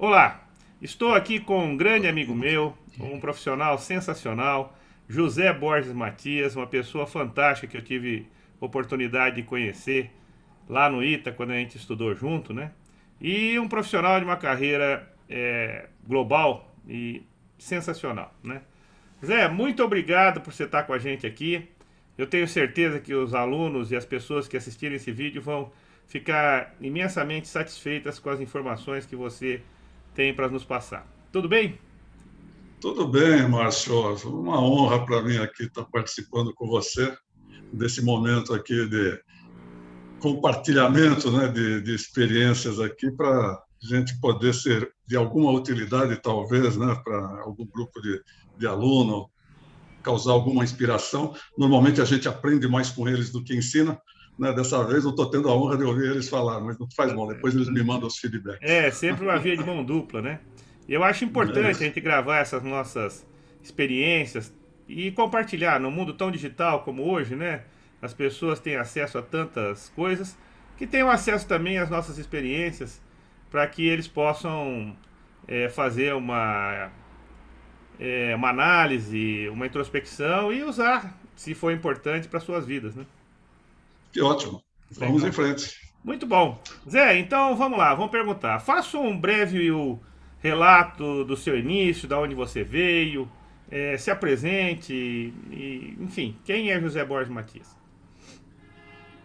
Olá, estou aqui com um grande amigo meu, um profissional sensacional, José Borges Matias, uma pessoa fantástica que eu tive oportunidade de conhecer lá no ITA, quando a gente estudou junto, né? E um profissional de uma carreira global e sensacional, né? Zé, muito obrigado por você estar com a gente aqui. Eu tenho certeza que os alunos e as pessoas que assistirem esse vídeo vão ficar imensamente satisfeitas com as informações que você tem para nos passar. Tudo bem? Tudo bem, Márcio. Uma honra para mim aqui estar participando com você desse momento aqui de compartilhamento, né, de experiências aqui para a gente poder ser de alguma utilidade, talvez, né, para algum grupo de aluno, causar alguma inspiração. Normalmente a gente aprende mais com eles do que ensina. Né? Dessa vez eu estou tendo a honra de ouvir eles falar, mas não faz mal, depois eles me mandam os feedbacks. É sempre uma via de mão dupla, né? E eu acho É importante a isso. gente gravar essas nossas experiências e compartilhar no mundo tão digital como hoje, né? As pessoas têm acesso a tantas coisas que tenham acesso também às nossas experiências para que eles possam fazer uma análise, uma introspecção e usar, se for importante, para suas vidas, né? Que ótimo. Vamos em Legal. frente. Muito bom. Zé, então vamos lá, vamos perguntar. Faça um breve relato do seu início, da onde você veio, se apresente, enfim, quem é José Borges Matias?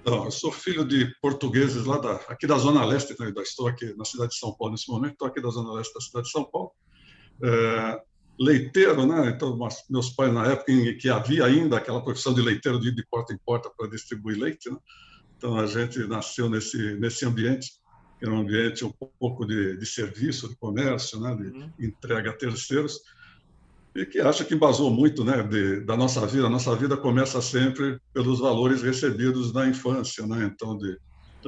Então, eu sou filho de portugueses aqui da Zona Leste, né? Estou aqui na cidade de São Paulo nesse momento, estou aqui da Zona Leste da cidade de São Paulo. É, leiteiro, né? Então, meus pais, na época em que havia ainda aquela profissão de leiteiro de ir de porta em porta para distribuir leite, né? Então, a gente nasceu nesse ambiente, que era um ambiente um pouco de serviço, de comércio, né? De Uhum. entrega a terceiros, e que acho que embasou muito, né, da nossa vida. A nossa vida começa sempre pelos valores recebidos na infância, né? Então, de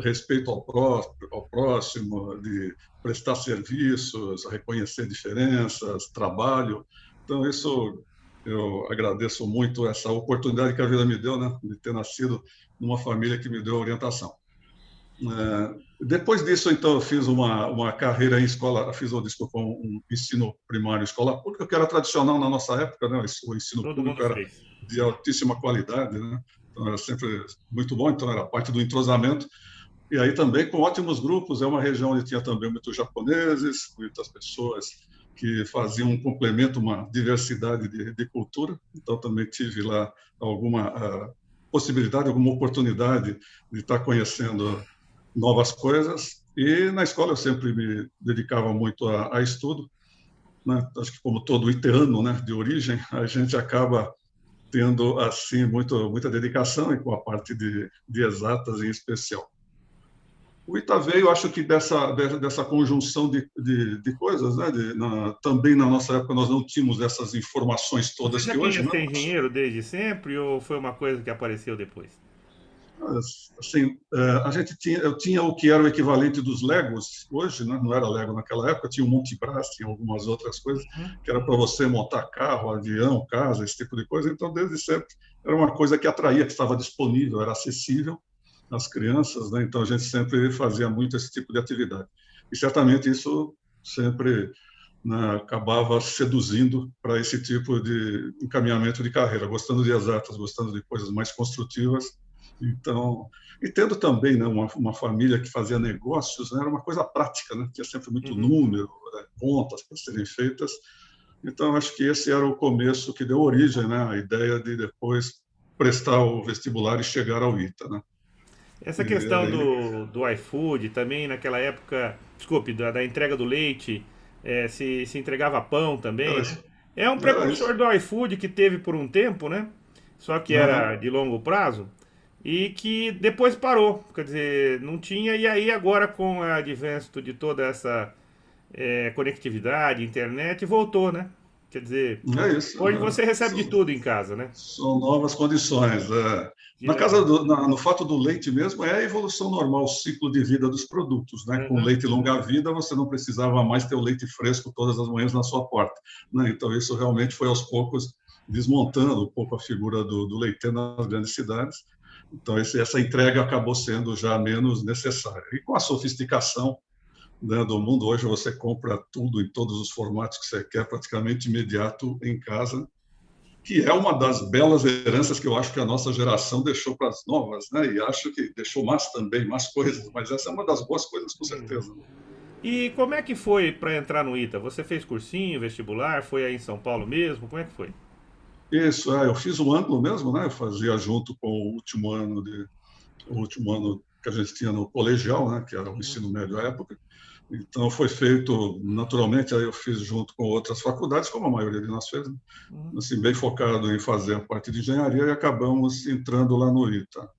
respeito ao próximo, de prestar serviços, reconhecer diferenças, trabalho. Então, isso eu agradeço muito essa oportunidade que a vida me deu, né, de ter nascido numa família que me deu orientação. Depois disso, então, eu fiz uma carreira em escola, fiz, desculpa, um ensino primário, escola pública, que era tradicional na nossa época, né? O ensino Todo público mundo era fez. de altíssima qualidade, né? Então, era sempre muito bom, então era parte do entrosamento. E aí também com ótimos grupos, é uma região onde tinha também muitos japoneses, muitas pessoas que faziam um complemento, uma diversidade de cultura. Então, também tive lá alguma possibilidade, alguma oportunidade de estar conhecendo novas coisas. E na escola eu sempre me dedicava muito a estudo, né? Acho que como todo iterano, né, de origem, a gente acaba tendo assim muita dedicação e com a parte de exatas em especial. O Ita veio, acho que dessa conjunção de coisas, né? Também na nossa época nós não tínhamos essas informações Você todas já que queria hoje, né? ser engenheiro desde sempre ou foi uma coisa que apareceu depois? Assim, eu tinha o que era o equivalente dos Legos hoje, né? Não era Lego naquela época, tinha o Monte Brás, tinha algumas outras coisas Uhum. que era para você montar carro, avião, casa, esse tipo de coisa. Então, desde sempre era uma coisa que atraía, que estava disponível, era acessível às crianças, né? Então a gente sempre fazia muito esse tipo de atividade. E certamente isso sempre, né, acabava seduzindo para esse tipo de encaminhamento de carreira, gostando de exatas, gostando de coisas mais construtivas. Então, e tendo também, né, uma família que fazia negócios, né, era uma coisa prática, né? Tinha sempre muito Uhum. número, né, contas para serem feitas. Então, acho que esse era o começo que deu origem, né, à ideia de depois prestar o vestibular e chegar ao ITA, né? Essa E questão aí, do iFood, também naquela época, desculpe, da entrega do leite, se entregava pão também, era né? isso. É um Era precursor isso. do iFood que teve por um tempo, né? Só que era Uhum. de longo prazo e que depois parou, quer dizer, não tinha. E aí agora com o advento de toda essa conectividade, internet, voltou, né? Quer dizer, É isso. hoje você recebe de São, tudo em casa, né? são novas condições. Que legal. No fato do leite mesmo, é a evolução normal, o ciclo de vida dos produtos. Né? Com Uhum. leite longa-vida, você não precisava mais ter o leite fresco todas as manhãs na sua porta. Né? Então, isso realmente foi aos poucos desmontando um pouco a figura do leiteiro nas grandes cidades. Então, essa entrega acabou sendo já menos necessária. E com a sofisticação, né, do mundo. Hoje você compra tudo em todos os formatos que você quer, praticamente imediato em casa, que é uma das belas heranças que eu acho que a nossa geração deixou para as novas, né? E acho que deixou mais também, mais coisas, mas essa é uma das boas coisas, com certeza. E como é que foi para entrar no ITA? Você fez cursinho, vestibular, foi aí em São Paulo mesmo? Como é que foi? Isso, eu fiz um ano mesmo, né? Eu fazia junto com o último ano que a gente tinha no colegial, né? Que era o Uhum, ensino médio à época. Então foi feito naturalmente, aí eu fiz junto com outras faculdades, como a maioria de nós fez, né? uhum, Assim, bem focado em fazer a parte de engenharia e acabamos entrando lá no ITA,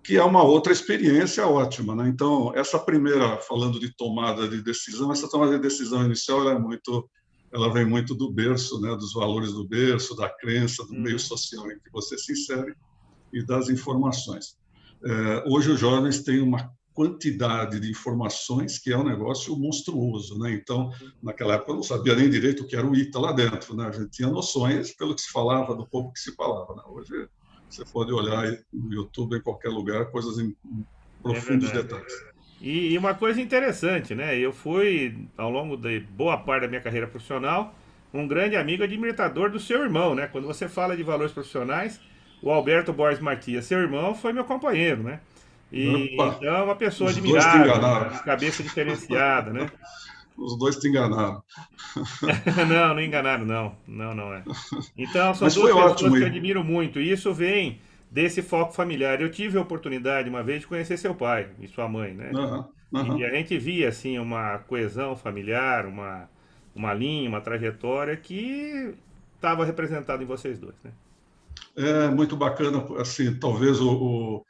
que é uma outra experiência ótima, né? Então, essa primeira, falando de tomada de decisão, essa tomada de decisão inicial ela vem muito do berço, né? Dos valores do berço, da crença, do meio uhum. social em que você se insere e das informações. Hoje os jovens têm uma quantidade de informações que é um negócio monstruoso, né? Então, naquela época eu não sabia nem direito o que era o ITA lá dentro, né? A gente tinha noções pelo que se falava, do pouco que se falava, né? Hoje você pode olhar no YouTube em qualquer lugar, coisas em É profundos verdade. detalhes. E uma coisa interessante, né? Eu fui, ao longo de boa parte da minha carreira profissional, um grande amigo e admirador do seu irmão, né? Quando você fala de valores profissionais, o Alberto Borges Matias, seu irmão, foi meu companheiro, né? E Opa, então é uma pessoa os dois te admirável, enganaram. uma cabeça diferenciada, né? Os dois te enganaram. Não, não enganaram, não. Não, não é. Então, são Mas duas foi pessoas ótimo. que eu admiro muito. E isso vem desse foco familiar. Eu tive a oportunidade uma vez de conhecer seu pai e sua mãe, né? Aham, E aham. a gente via assim uma coesão familiar, uma linha, uma trajetória que estava representada em vocês dois, né? É muito bacana, assim, talvez o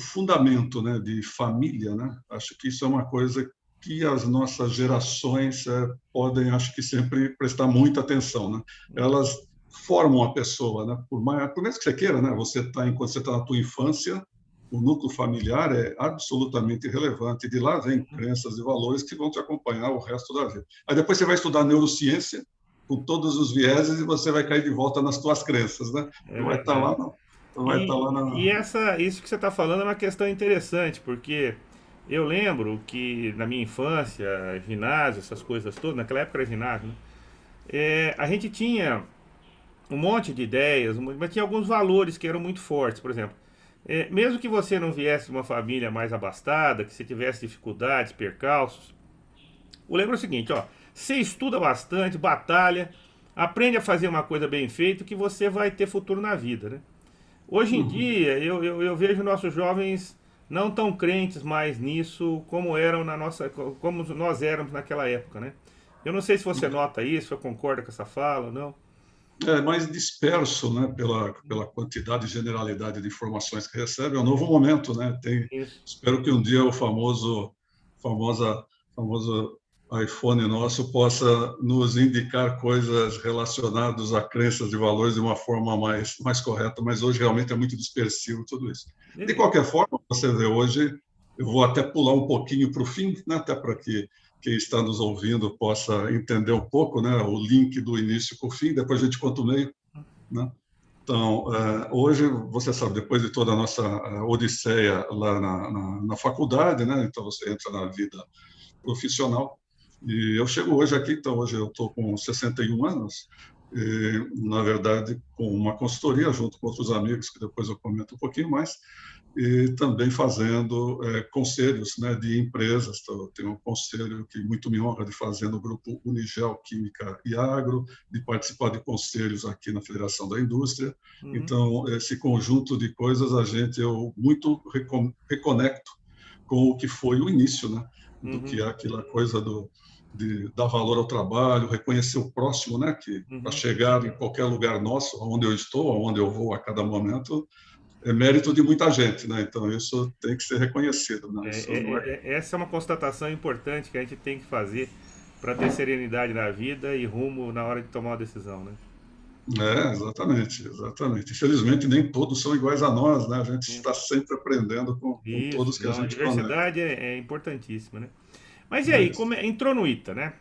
fundamento, né, de família, né? Acho que isso é uma coisa que as nossas gerações podem, acho que sempre prestar muita atenção, né? Elas formam a pessoa, né? Por mais que você queira, né? Enquanto você está na tua infância, o núcleo familiar é absolutamente relevante. De lá vem crenças e valores que vão te acompanhar o resto da vida. Aí depois você vai estudar neurociência com todos os vieses e você vai cair de volta nas tuas crenças, né? É Tu vai estar verdade. lá, tu vai estar lá E na. isso que você está falando é uma questão interessante, porque eu lembro que na minha infância, ginásio, essas coisas todas, naquela época era ginásio, né? A gente tinha um monte de ideias, mas tinha alguns valores que eram muito fortes. Por exemplo, mesmo que você não viesse de uma família mais abastada, que você tivesse dificuldades, percalços, o lembro é o seguinte, ó, você estuda bastante, batalha, aprende a fazer uma coisa bem feita que você vai ter futuro na vida, né? Hoje em Uhum. dia, eu vejo nossos jovens não tão crentes mais nisso como eram na nossa, como nós éramos naquela época, né? Eu não sei se você nota isso, eu concorda com essa fala ou não. É mais disperso, né, pela quantidade e generalidade de informações que recebe. É um novo momento, né? Isso. Espero que um dia o famosa, famoso iPhone nosso possa nos indicar coisas relacionadas a crenças e valores de uma forma mais correta, mas hoje realmente é muito dispersivo tudo isso. De Beleza. qualquer forma, você vê hoje, eu vou até pular um pouquinho para o fim, né, até para que quem está nos ouvindo possa entender um pouco, né, o link do início com o fim, depois a gente conta o meio, né? Então, hoje, você sabe, depois de toda a nossa odisseia lá na faculdade, né? Então, você entra na vida profissional. E eu chego hoje aqui, então, hoje eu estou com 61 anos, e, na verdade, com uma consultoria junto com outros amigos, que depois eu comento um pouquinho mais, e também fazendo conselhos, né, de empresas. Então, eu tenho um conselho que muito me honra de fazer no grupo Unigel Química e Agro, de participar de conselhos aqui na Federação da Indústria. Uhum, Então, esse conjunto de coisas eu muito reconecto com o que foi o início, né, do uhum, que é aquela coisa de dar valor ao trabalho, reconhecer o próximo, né, que para uhum. chegar em qualquer lugar nosso, onde eu estou, onde eu vou a cada momento, é mérito de muita gente, né? Então isso tem que ser reconhecido, né? Isso não é. Essa é uma constatação importante que a gente tem que fazer para ter serenidade na vida e rumo na hora de tomar uma decisão, né? Exatamente, exatamente. Infelizmente nem todos são iguais a nós, né? A gente Hum. está sempre aprendendo com Isso, todos que a não, a gente conecta. diversidade é importantíssima, né? Mas e É aí, isso. entrou no ITA, né?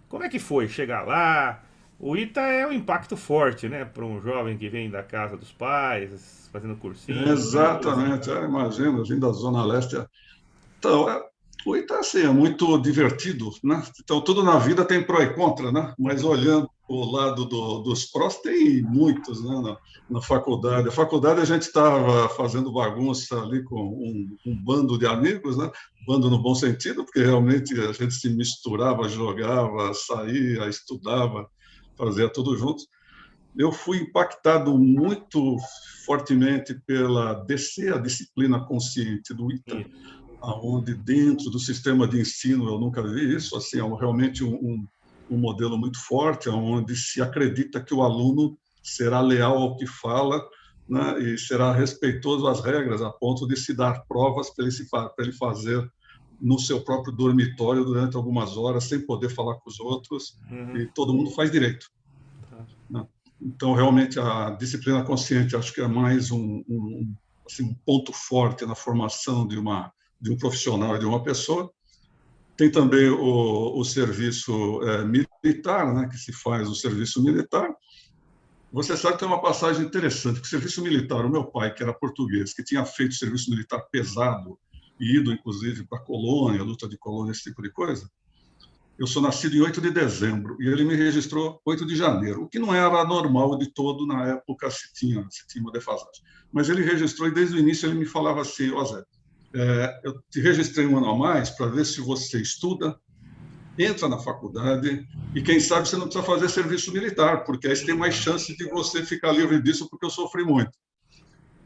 Como é que foi chegar lá? O ITA é um impacto forte, né? Para um jovem que vem da casa dos pais, fazendo cursinho, né? Por exemplo. Exatamente, imagina, vindo da Zona Leste. Então, O ITA, assim, é muito divertido, né? Então, tudo na vida tem pró e contra, né? Mas olhando o lado dos prós, tem muitos, né? Na faculdade. A faculdade a gente estava fazendo bagunça ali com um bando de amigos, né? Bando no bom sentido, porque realmente a gente se misturava, jogava, saía, estudava, fazia tudo junto. Eu fui impactado muito fortemente pela DC, a disciplina consciente do ITA, Isso. aonde dentro do sistema de ensino eu nunca vi isso, assim, é realmente um modelo muito forte, onde se acredita que o aluno será leal ao que fala, né, e será respeitoso às regras, a ponto de se dar provas para ele fazer no seu próprio dormitório durante algumas horas, sem poder falar com os outros, Uhum. e todo mundo faz direito, né? Então, realmente, a disciplina consciente acho que é mais assim, um ponto forte na formação de um profissional e de uma pessoa. Tem também o serviço militar, né, que se faz o serviço militar. Você sabe que tem uma passagem interessante, que o serviço militar, o meu pai, que era português, que tinha feito serviço militar pesado, e ido, inclusive, para a colônia, luta de colônia, esse tipo de coisa, eu sou nascido em 8 de dezembro e ele me registrou 8 de janeiro, o que não era normal de todo na época, se tinha uma defasagem. Mas ele registrou e desde o início ele me falava assim: ó Zé, eu te registrei um ano a mais para ver se você estuda, entra na faculdade e quem sabe você não precisa fazer serviço militar, porque aí você tem mais chance de você ficar livre disso, porque eu sofri muito.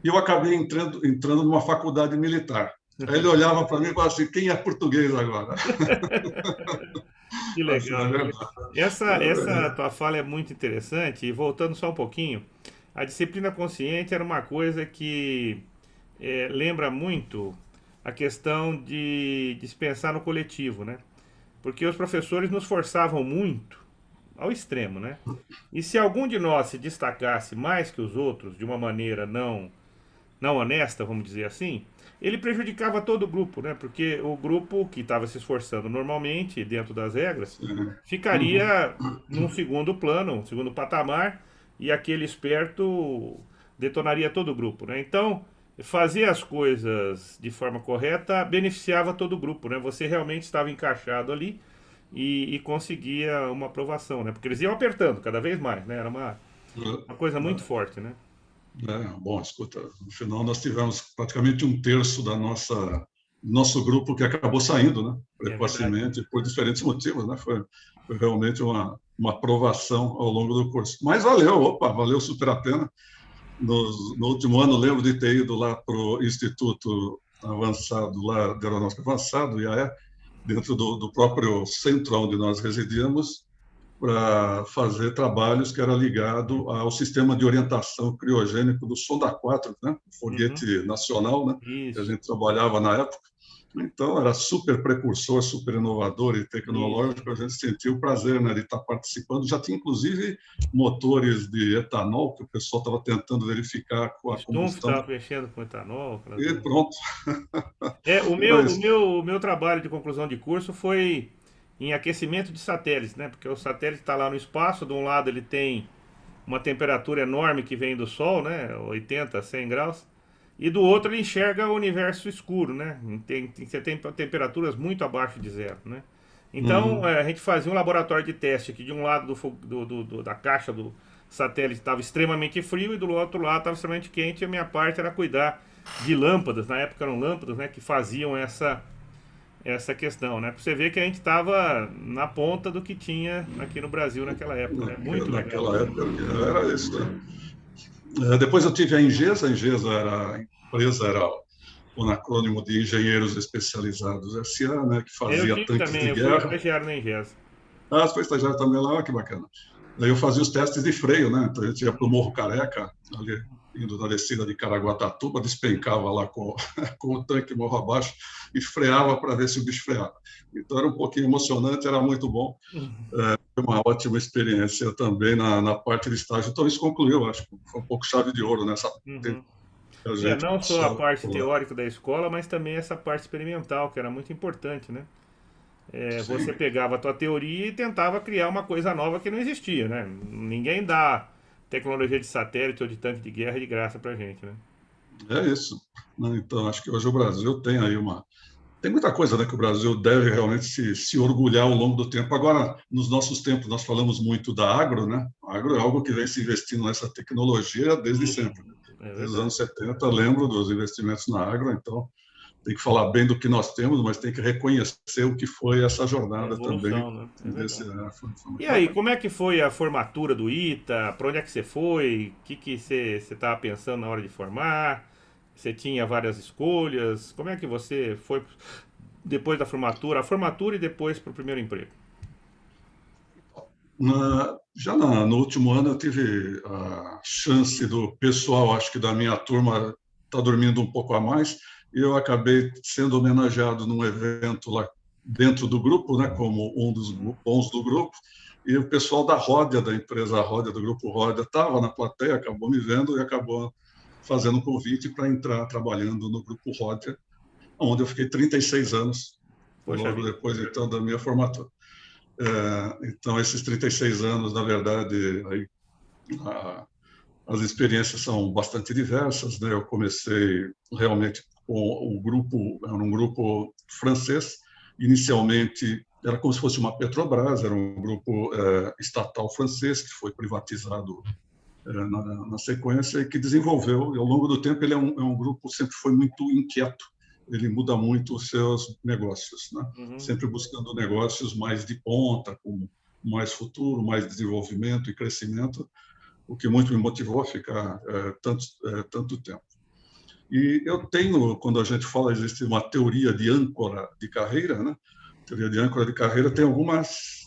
E eu acabei entrando numa faculdade militar. Aí ele olhava para mim e falava assim: quem é português agora? Que Assim, é legal. verdade. Essa tua fala é muito interessante. E voltando só um pouquinho, a disciplina consciente era uma coisa que lembra muito a questão de se pensar no coletivo, né? Porque os professores nos forçavam muito ao extremo, né? E se algum de nós se destacasse mais que os outros de uma maneira não honesta, vamos dizer assim, ele prejudicava todo o grupo, né? Porque o grupo que estava se esforçando normalmente, dentro das regras, Sim. Uhum. ficaria num segundo plano, um segundo patamar, e aquele esperto detonaria todo o grupo, né? Então, fazer as coisas de forma correta beneficiava todo o grupo, né? Você realmente estava encaixado ali e conseguia uma aprovação, né? Porque eles iam apertando cada vez mais, né? Era uma coisa muito forte, né? Bom, escuta, no final nós tivemos praticamente um terço da nosso grupo que acabou saindo, né, É verdade. precocemente, por diferentes motivos, né, foi realmente uma aprovação ao longo do curso. Mas valeu, opa, valeu super a pena. No último ano, lembro de ter ido lá para o Instituto Avançado, lá de Aeronáutica Avançado, IAE, dentro do próprio centro onde nós residíamos, para fazer trabalhos que era ligado ao sistema de orientação criogênico do Sonda 4, né? O Uhum. foguete nacional, né? Que a Isso, gente trabalhava na época. Então, era super precursor, super inovador e isso. tecnológico. A gente sentiu o prazer, né, de estar participando. Já tinha, inclusive, motores de etanol, que o pessoal estava tentando verificar com a Stumpf combustão. estava mexendo com etanol, aquelas E coisas. pronto. O Mas, meu, o meu trabalho de conclusão de curso foi em aquecimento de satélites, né? Porque o satélite está lá no espaço, de um lado ele tem uma temperatura enorme que vem do Sol, né? 80, 100 graus. E do outro ele enxerga o universo escuro, né? Você tem temperaturas muito abaixo de zero, né? Então a gente fazia um laboratório de teste que de um lado da caixa do satélite estava extremamente frio e do outro lado estava extremamente quente. E a minha parte era cuidar de lâmpadas, na época eram lâmpadas, né? Que faziam essa questão, né? Pra você ver que a gente estava na ponta do que tinha aqui no Brasil naquela época, né? Muito legal. naquela época era isso, né? Depois eu tive a Engesa era, a empresa era o acrônimo de Engenheiros Especializados SA, né, que Eu fazia tive tanques também, de eu fui guerra. estagiário na Ingesa. Ah, você foi estagiário também lá, que bacana. Daí eu fazia os testes de freio, né? Então a gente ia para o Morro Careca, ali indo na descida de Caraguatatuba, despencava lá com, com o tanque morro abaixo e freava para ver se o bicho freava. Então era um pouquinho emocionante, era muito bom. Foi uma ótima experiência também na parte de estágio. Então isso concluiu, acho que foi um pouco chave de ouro nessa Uhum. que a gente Não só a passou parte por lá. teórica da escola, mas também essa parte experimental, que era muito importante, né? Você Sim, pegava a tua teoria e tentava criar uma coisa nova que não existia, né? Ninguém dá tecnologia de satélite ou de tanque de guerra de graça pra gente, né? é isso, né? Então, acho que hoje o Brasil tem aí tem muita coisa, né, que o Brasil deve realmente se orgulhar ao longo do tempo. Agora, nos nossos tempos, nós falamos muito da agro, né? A agro é algo que vem se investindo nessa tecnologia desde sempre. É Desde os verdade. anos 70, lembro dos investimentos na agro, então tem que falar bem do que nós temos, mas tem que reconhecer o que foi essa A jornada também. evolução, né? É verdade. Foi E muito aí, bacana. como é que foi a formatura do ITA? Para onde é que você foi? O que você estava pensando na hora de formar? Você tinha várias escolhas? Como é que você foi depois da formatura? A formatura e depois para o primeiro emprego? No último ano, eu tive a chance do pessoal, acho que da minha turma, estar dormindo um pouco a mais, e eu acabei sendo homenageado num evento lá dentro do grupo, né, como um dos bons do grupo, e o pessoal da Ródia, da empresa Ródia, do grupo Ródia, estava na plateia, acabou me vendo e acabou fazendo um convite para entrar trabalhando no grupo Ródia, onde eu fiquei 36 anos, Poxa logo vida. depois, então, da minha formatura. Então, esses 36 anos, na verdade, aí, a, as experiências são bastante diversas, né? Eu comecei realmente com o grupo, era um grupo francês, inicialmente era como se fosse uma Petrobras, era um grupo estatal francês que foi privatizado na sequência e que desenvolveu, e ao longo do tempo ele é um grupo que sempre foi muito inquieto, ele muda muito os seus negócios, né? Uhum. Sempre buscando negócios mais de ponta, com mais futuro, mais desenvolvimento e crescimento, o que muito me motivou a ficar tanto tempo. E eu tenho, quando a gente fala, existe uma teoria de âncora de carreira, né? Teoria de âncora de carreira tem algumas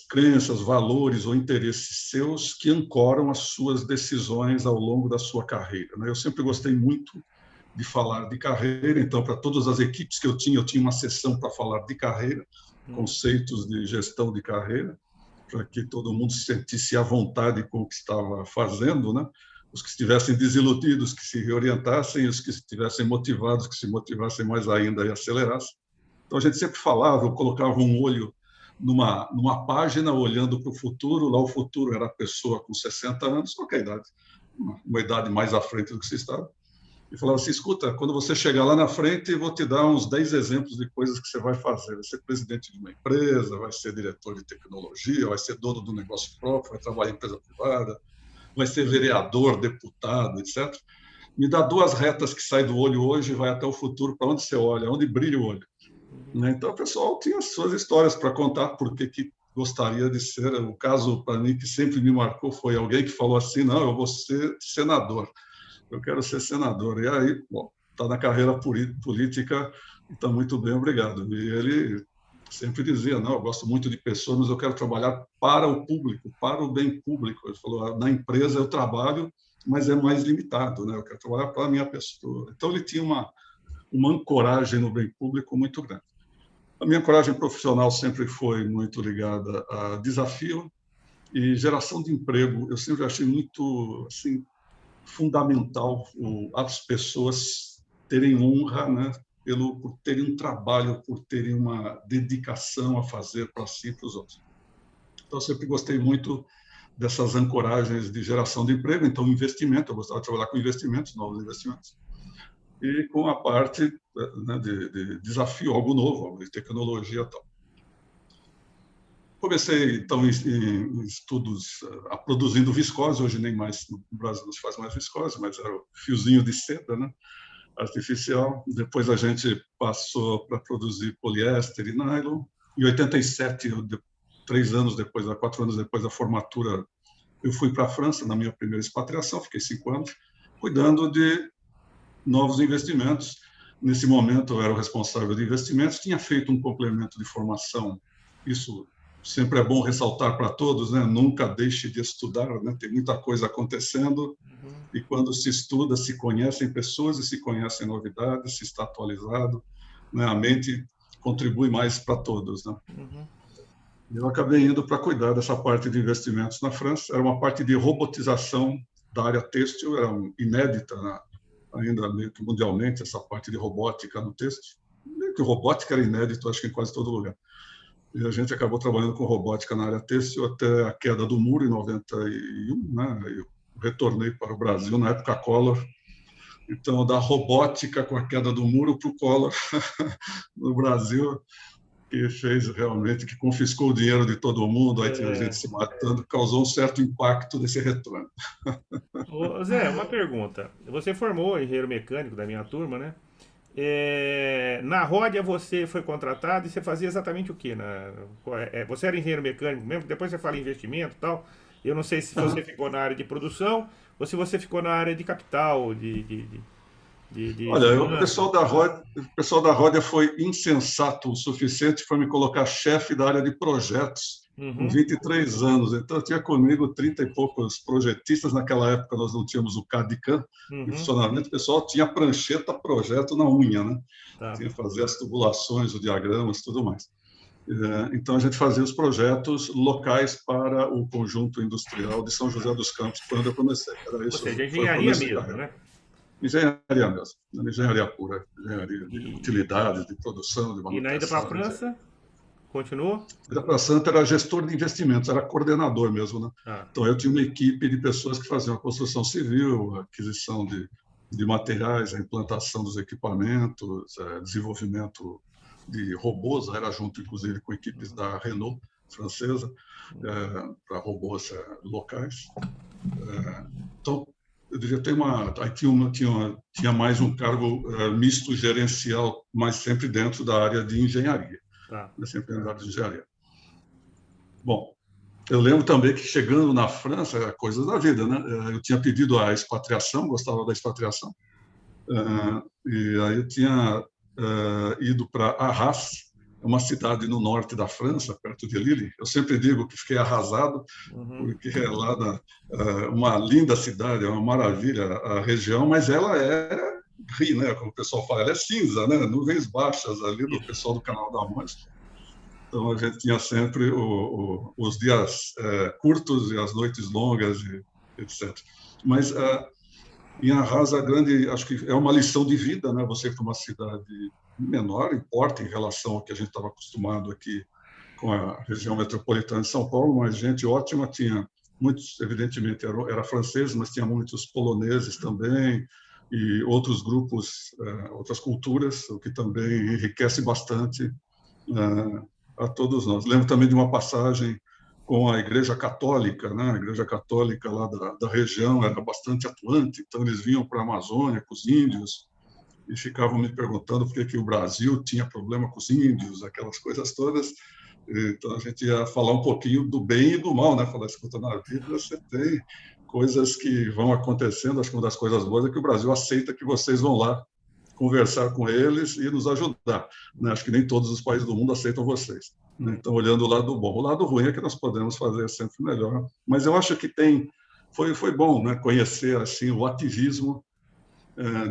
crenças, valores ou interesses seus que ancoram as suas decisões ao longo da sua carreira, né? Eu sempre gostei muito de falar de carreira, então, para todas as equipes que eu tinha uma sessão para falar de carreira, conceitos de gestão de carreira, para que todo mundo se sentisse à vontade com o que estava fazendo, né? Os que estivessem desiludidos, que se reorientassem, os que estivessem motivados, que se motivassem mais ainda e acelerassem. Então, a gente sempre falava, eu colocava um olho numa página, olhando para o futuro, lá o futuro era a pessoa com 60 anos, qualquer idade, uma idade mais à frente do que você estava, e falava assim, escuta, quando você chegar lá na frente, eu vou te dar uns 10 exemplos de coisas que você vai fazer. Vai ser presidente de uma empresa, vai ser diretor de tecnologia, vai ser dono do negócio próprio, vai trabalhar em empresa privada, vai ser vereador, deputado, etc. Me dá duas retas que saem do olho hoje e vai até o futuro, para onde você olha, onde brilha o olho. Então, o pessoal tinha suas histórias para contar, porque que gostaria de ser. O caso, para mim, que sempre me marcou foi alguém que falou assim, não, eu vou ser senador. Eu quero ser senador. E aí, bom, está na carreira política e está muito bem, obrigado. E ele sempre dizia, não, eu gosto muito de pessoas, mas eu quero trabalhar para o público, para o bem público. Ele falou, na empresa eu trabalho, mas é mais limitado, né? Eu quero trabalhar para a minha pessoa. Então, ele tinha uma ancoragem no bem público muito grande. A minha ancoragem profissional sempre foi muito ligada a desafio e geração de emprego. Eu sempre achei muito assim, fundamental as pessoas terem honra, né, por terem um trabalho, por terem uma dedicação a fazer para si e para os outros. Então, eu sempre gostei muito dessas ancoragens de geração de emprego, então, investimento, eu gostava de trabalhar com investimentos, novos investimentos, e com a parte, né, de desafio, algo novo, algo de tecnologia e tal. Comecei, então, em estudos, produzindo viscose, hoje nem mais, no Brasil não se faz mais viscose, mas era o fiozinho de seda, né, artificial. Depois a gente passou para produzir poliéster e nylon. Em 87, 4 anos depois da formatura, eu fui para a França, na minha primeira expatriação, fiquei 5 anos, cuidando de novos investimentos. Nesse momento, eu era o responsável de investimentos, tinha feito um complemento de formação, isso sempre é bom ressaltar para todos, né? Nunca deixe de estudar, né? Tem muita coisa acontecendo, e quando se estuda, se conhecem pessoas e se conhecem novidades, se está atualizado, né? A mente contribui mais para todos, né? Eu acabei indo para cuidar dessa parte de investimentos na França, era uma parte de robotização da área têxtil, era inédita, né? Ainda meio que mundialmente, essa parte de robótica no têxtil. Meio que robótica era inédito, acho que em quase todo lugar. E a gente acabou trabalhando com robótica na área têxtil até a queda do muro em 91, né? Eu retornei para o Brasil na época Collor Então, da robótica com a queda do muro para o Collor no Brasil, que fez realmente, que confiscou o dinheiro de todo mundo, aí tinha gente se matando, causou um certo impacto desse retorno. Ô, Zé, uma pergunta. Você formou engenheiro mecânico da minha turma, né? Na Ródia você foi contratado e você fazia exatamente o quê? Você era engenheiro mecânico mesmo? Depois você fala em investimento e tal. Eu não sei se você ficou na área de produção ou se você ficou na área de capital, de Olha, finanças. O pessoal da Rodia foi insensato o suficiente para me colocar chefe da área de projetos com Uhum, 23 anos. Então, eu tinha comigo 30 e poucos projetistas. Naquela época, nós não tínhamos o CAD/CAM em uhum, funcionamento. O pessoal tinha prancheta projeto na unha, né? tá. Tinha que fazer as tubulações, os diagramas, tudo mais. Então, a gente fazia os projetos locais para o conjunto industrial de São José dos Campos, foi onde eu comecei. Era Ou isso, seja, foi o engenharia começo de mesmo, carreira. né? Engenharia mesmo, engenharia pura, engenharia de E, utilidades, de produção, de e na ida para a manutenção, etc. França, continuou? Ida para Santa era gestor de investimentos, era coordenador mesmo, né? Ah, Então eu tinha uma equipe de pessoas que faziam a construção civil, a aquisição de materiais, a implantação dos equipamentos, desenvolvimento de robôs, era junto inclusive com equipes da Renault francesa, para robôs locais. Então, eu devia ter aí tinha mais um cargo misto gerencial, mas sempre dentro da área de engenharia, tá. né, sempre na área de engenharia. Bom, eu lembro também que chegando na França, coisas da vida, né? Eu tinha pedido a expatriação, gostava da expatriação, e aí eu tinha ido para Arras, uma cidade no norte da França, perto de Lille. Eu sempre digo que fiquei arrasado, Uhum. porque é lá uma linda cidade, é uma maravilha a região, mas ela é gris, né? Como o pessoal fala, ela é cinza, né? Nuvens baixas ali do Isso. pessoal do Canal da Mancha. Então a gente tinha sempre os dias curtos e as noites longas, e etc. Mas em Arrasa Grande, acho que é uma lição de vida, né? Você ir para uma cidade menor, importa em relação ao que a gente estava acostumado aqui com a região metropolitana de São Paulo, mas gente ótima, tinha muitos, evidentemente, era francês, mas tinha muitos poloneses também, e outros grupos, outras culturas, o que também enriquece bastante a todos nós. Lembro também de uma passagem com a Igreja Católica, né? A Igreja Católica lá da região era bastante atuante, então eles vinham para a Amazônia com os índios e ficavam me perguntando por que o Brasil tinha problema com os índios, aquelas coisas todas. Então a gente ia falar um pouquinho do bem e do mal, né? Falar, escuta, na vida você tem coisas que vão acontecendo. Acho que uma das coisas boas é que o Brasil aceita que vocês vão lá conversar com eles e nos ajudar, né? Acho que nem todos os países do mundo aceitam vocês, né? Então, olhando o lado bom. O lado ruim é que nós podemos fazer sempre melhor, mas eu acho que foi bom, né? Conhecer assim o ativismo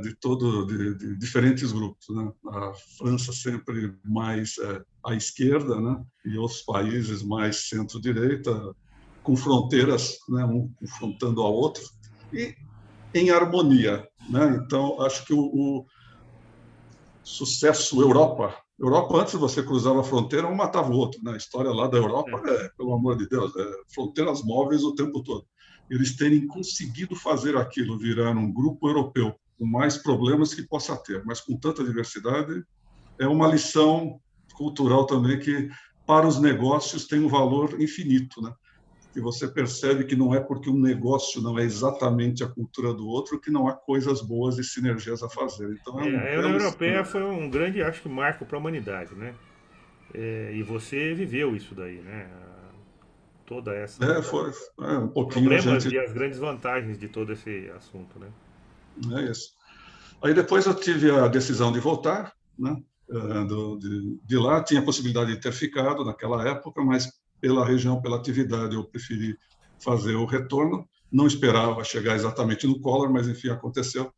de diferentes grupos, né? A França sempre mais à esquerda, né? E outros países mais centro-direita, com fronteiras, né? Um confrontando ao outro e em harmonia, né? Então acho que o sucesso Europa, antes você cruzava a fronteira, um matava o outro. Né? A história lá da Europa pelo amor de Deus, fronteiras móveis o tempo todo. Eles terem conseguido fazer aquilo virar um grupo europeu com mais problemas que possa ter, mas com tanta diversidade, é uma lição cultural também que, para os negócios, tem um valor infinito, né? Que você percebe que não é porque um negócio não é exatamente a cultura do outro que não há coisas boas e sinergias a fazer. Então, é um A União belo... Europeia foi um grande, acho que, marco para a humanidade, né? E você viveu isso daí, né? Toda essa foi um pouquinho a problemas gente... e as grandes vantagens de todo esse assunto, né? É isso. Aí depois eu tive a decisão de voltar, né? De lá tinha a possibilidade de ter ficado naquela época, mas pela região, pela atividade, eu preferi fazer o retorno. Não esperava chegar exatamente no Collor, mas enfim, aconteceu.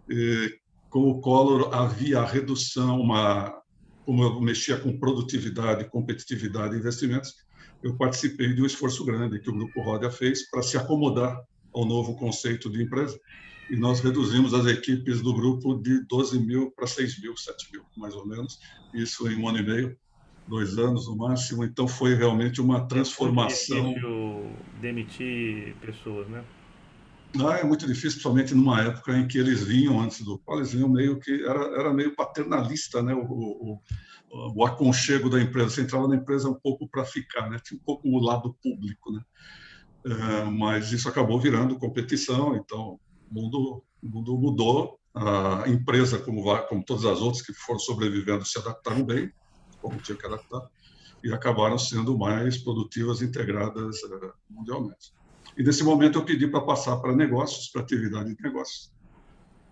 E com o Collor havia a redução, como eu mexia com produtividade, competitividade e investimentos, eu participei de um esforço grande que o Grupo Rodia fez para se acomodar ao novo conceito de empresa. E nós reduzimos as equipes do grupo de 12 mil para 6 mil, 7 mil, mais ou menos. Isso em 1 ano e meio, 2 anos no máximo. Então, foi realmente uma É muito transformação. difícil demitir pessoas, né? É muito difícil, principalmente numa época em que eles vinham, antes do qual eles vinham meio que, era meio paternalista, né? O aconchego da empresa. Você entrava na empresa um pouco para ficar, né? Tinha um pouco o lado público, né? Mas isso acabou virando competição, então o mundo mudou. A empresa, como todas as outras que foram sobrevivendo, se adaptaram bem, como tinha que adaptar, e acabaram sendo mais produtivas, integradas mundialmente. E nesse momento eu pedi para passar para negócios, para atividade de negócios.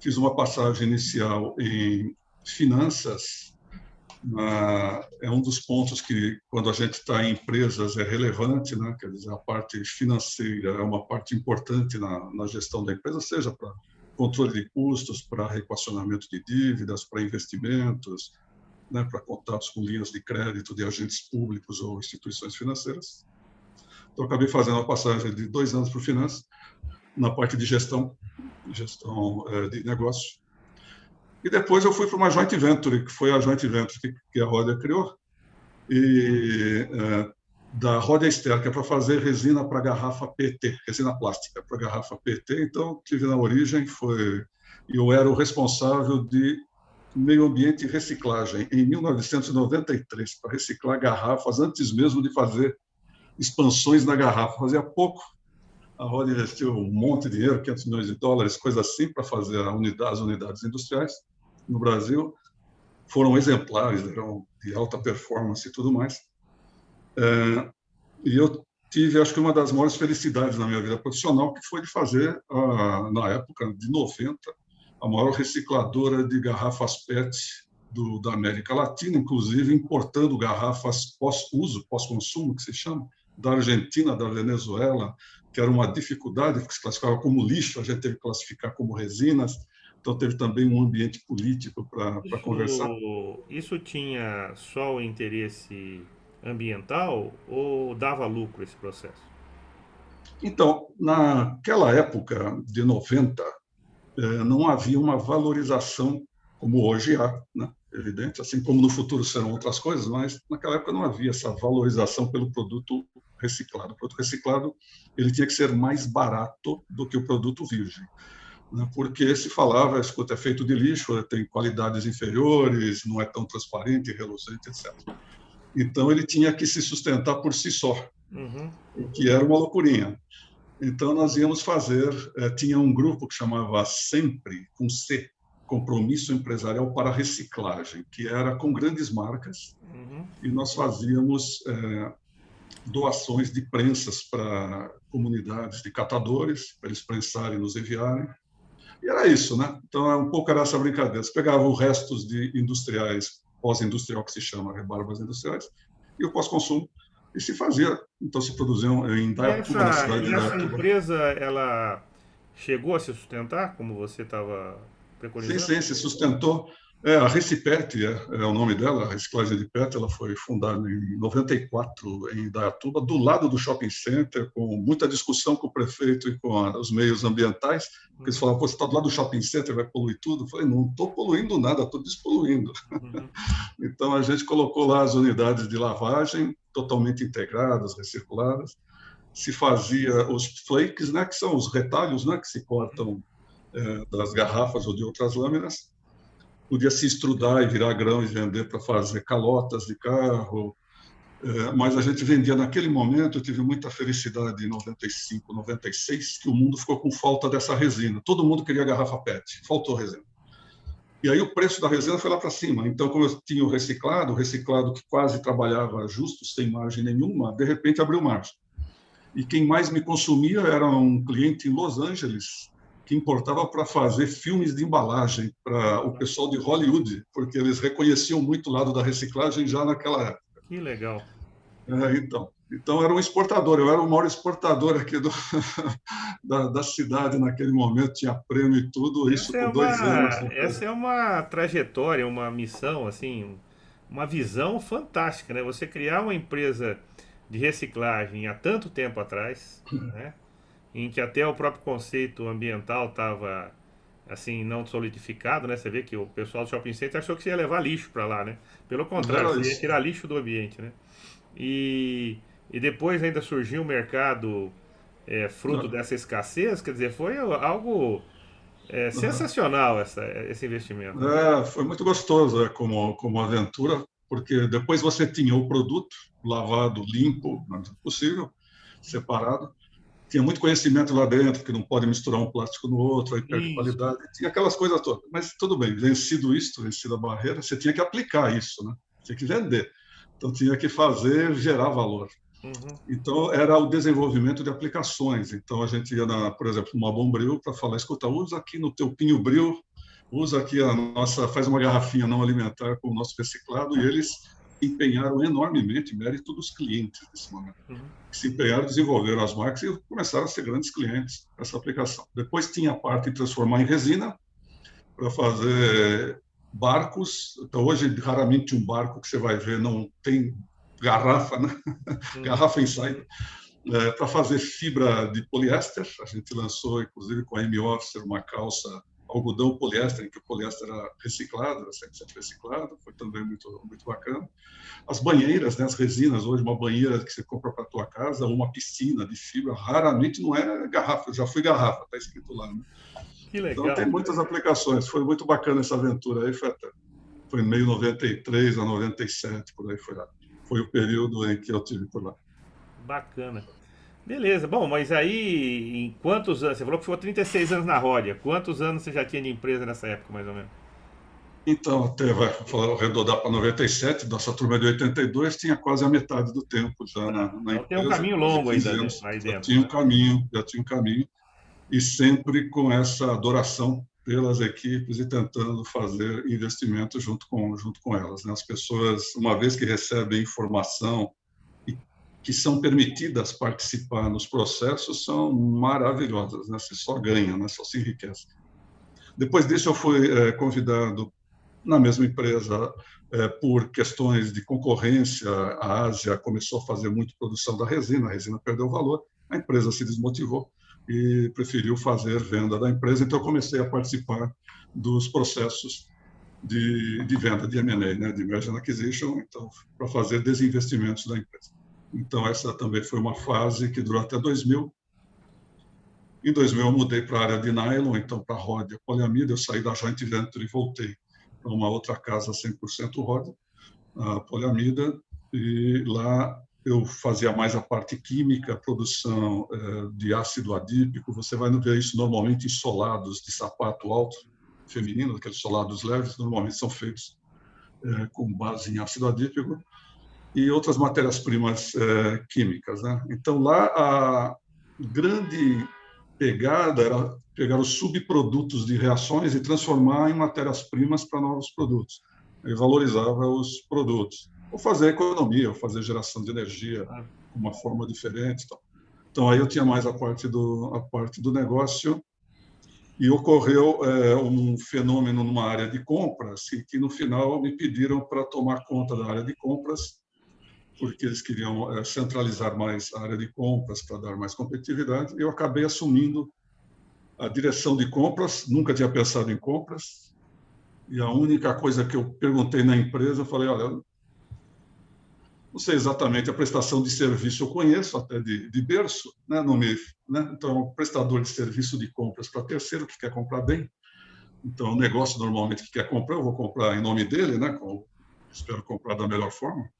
Fiz uma passagem inicial em finanças. É um dos pontos que, quando a gente está em empresas, é relevante, né? Quer dizer, a parte financeira é uma parte importante na gestão da empresa, seja para controle de custos, para reequacionamento de dívidas, para investimentos, né? Para contatos com linhas de crédito de agentes públicos ou instituições financeiras. Então, acabei fazendo uma passagem de 2 anos para o finanças, na parte de gestão de negócio. E depois eu fui para uma joint venture, que foi a joint venture que a Rodia criou, e da Rodia Ester, que é para fazer resina para garrafa PET, resina plástica para garrafa PET. Então, tive na origem, eu era o responsável de meio ambiente e reciclagem, em 1993, para reciclar garrafas, antes mesmo de fazer expansões na garrafa. Fazia pouco, a Rodia investiu um monte de dinheiro, US$ 500 milhões, coisa assim, para fazer as unidades industriais no Brasil. Foram exemplares, eram de alta performance e tudo mais. E eu tive, acho que uma das maiores felicidades na minha vida profissional, que foi de fazer, na época de 90, a maior recicladora de garrafas PET da América Latina, inclusive importando garrafas pós-uso, pós-consumo, que se chama, da Argentina, da Venezuela, que era uma dificuldade, porque se classificava como lixo, a gente teve que classificar como resinas. Então, teve também um ambiente político para conversar. Isso tinha só o interesse ambiental ou dava lucro esse processo? Então, naquela época de 90, não havia uma valorização como hoje há, né? Evidente, assim como no futuro serão outras coisas, mas naquela época não havia essa valorização pelo produto reciclado. O produto reciclado ele tinha que ser mais barato do que o produto virgem, né? Porque se falava, escuta, é feito de lixo, tem qualidades inferiores, não é tão transparente, reluzente, etc. Então ele tinha que se sustentar por si só, Uhum. o que era uma loucurinha. Então, nós íamos fazer, tinha um grupo que chamava Sempre, com C, Compromisso Empresarial para Reciclagem, que era com grandes marcas, Uhum. e nós fazíamos doações de prensas para comunidades de catadores, para eles prensarem e nos enviarem. E era isso, né? Então, um pouco era essa brincadeira. Você pegava os restos de industriais, pós-industrial, que se chama rebarbas industriais, e o pós-consumo, e se fazia. Então, se produziam em E Indaiatuba, na cidade de essa Indaiatuba. empresa, ela chegou a se sustentar, como você estava Sim, preconizando? sim, se sustentou. A Recipet é o nome dela, a reciclagem de PET. Ela foi fundada em 94 em Indaiatuba, do lado do shopping center, com muita discussão com o prefeito e com os meios ambientais, porque eles falavam, pô, você está do lado do shopping center, vai poluir tudo. Eu falei, não estou poluindo nada, estou despoluindo. Uhum. Então, a gente colocou lá as unidades de lavagem, totalmente integradas, recirculadas. Se fazia os flakes, né, que são os retalhos, né, que se cortam das garrafas ou de outras lâminas. Podia se estrudar e virar grão e vender para fazer calotas de carro, mas a gente vendia naquele momento. Eu tive muita felicidade em 95, 96, que o mundo ficou com falta dessa resina. Todo mundo queria garrafa PET, faltou resina. E aí o preço da resina foi lá para cima. Então, como eu tinha o reciclado que quase trabalhava justo, sem margem nenhuma, de repente abriu margem. E quem mais me consumia era um cliente em Los Angeles, que importava para fazer filmes de embalagem para o pessoal de Hollywood, porque eles reconheciam muito o lado da reciclagem já naquela época. Que legal. Então era um exportador, eu era o maior exportador aqui da cidade naquele momento, tinha prêmio e tudo, isso por 2 anos. Essa é uma trajetória, uma missão, assim, uma visão fantástica, né? Você criar uma empresa de reciclagem há tanto tempo atrás, né? Em que até o próprio conceito ambiental estava assim não solidificado, né? Você vê que o pessoal do shopping center achou que você ia levar lixo para lá, né? Pelo Não contrário, era você ia isso. tirar lixo do ambiente, né? E, e depois ainda surgiu o mercado fruto dessa escassez, quer dizer, foi algo Aham. sensacional esse investimento, né? Foi muito gostoso, como aventura, porque depois você tinha o produto lavado, limpo, na medida do possível, separado. Tinha muito conhecimento lá dentro, que não pode misturar um plástico no outro, aí perde Isso. qualidade. Tinha aquelas coisas todas. Mas tudo bem, vencido isso, vencida a barreira, você tinha que aplicar isso, né? Tinha que vender. Então tinha que fazer gerar valor. Uhum. Então, era o desenvolvimento de aplicações. Então, a gente ia, por exemplo, numa Bombril para falar, escuta, usa aqui no teu Pinho Bril, usa aqui a nossa, faz uma garrafinha não alimentar com o nosso reciclado, e eles empenharam enormemente, mérito dos clientes nesse momento, que se empenharam, desenvolveram as marcas e começaram a ser grandes clientes dessa aplicação. Depois tinha a parte de transformar em resina, para fazer barcos. Então, hoje, raramente um barco que você vai ver não tem garrafa, né? Uhum. Garrafa ensaio, para fazer fibra de poliéster. A gente lançou, inclusive, com a M-Officer, uma calça algodão poliéster, em que o poliéster era reciclado, era 100% reciclado, foi também muito, muito bacana. As banheiras, né, as resinas, hoje uma banheira que você compra para a tua casa, uma piscina de fibra, raramente não é garrafa, eu já fui garrafa, está escrito lá, né? Que Então tem legal. muitas aplicações, foi muito bacana essa aventura aí, foi em meio 93 a 97, por aí foi lá. Foi o período em que eu tive por lá. Bacana. Beleza, bom, mas aí em quantos anos? Você falou que ficou 36 anos na Ródia. Quantos anos você já tinha de empresa nessa época, mais ou menos? Então, até vai arredondar para 97, nossa turma de 82 tinha quase a metade do tempo já Tá. na Então tem um empresa, caminho quase longo 15 ainda anos. aí Já dentro, tinha um né? caminho, já tinha um caminho, e sempre com essa adoração pelas equipes e tentando fazer investimento junto com elas, né? As pessoas, uma vez que recebem informação e que são permitidas participar nos processos, são maravilhosas, né? Você só ganha, né? Só se enriquece. Depois disso, eu fui convidado na mesma empresa, por questões de concorrência. A Ásia começou a fazer muito produção da resina, a resina perdeu valor, a empresa se desmotivou e preferiu fazer venda da empresa, então eu comecei a participar dos processos de venda, de M&A, né, de Merger and Acquisition, então, para fazer desinvestimentos da empresa. Então, essa também foi uma fase que durou até 2000. Em 2000, eu mudei para a área de nylon, então para a Rhodia poliamida. Eu saí da Joint Venture e voltei para uma outra casa 100% Rhodia, a poliamida, e lá eu fazia mais a parte química, produção de ácido adípico. Você vai ver isso normalmente em solados de sapato alto feminino, aqueles solados leves, normalmente são feitos com base em ácido adípico e outras matérias-primas químicas, né? Então, lá a grande pegada era pegar os subprodutos de reações e transformar em matérias-primas para novos produtos. E valorizava os produtos. Ou fazer economia, ou fazer geração de energia Ah, de uma forma diferente. Então, aí eu tinha mais a parte do negócio e ocorreu um fenômeno numa área de compras que, no final, me pediram para tomar conta da área de compras, porque eles queriam centralizar mais a área de compras para dar mais competitividade. Eu acabei assumindo a direção de compras, nunca tinha pensado em compras, e a única coisa que eu perguntei na empresa, eu falei, olha, não sei exatamente a prestação de serviço, eu conheço até de berço, né, no MIF, né? Então, um prestador de serviço de compras para terceiro que quer comprar bem, então, o negócio normalmente que quer comprar, eu vou comprar em nome dele, né, espero comprar da melhor forma.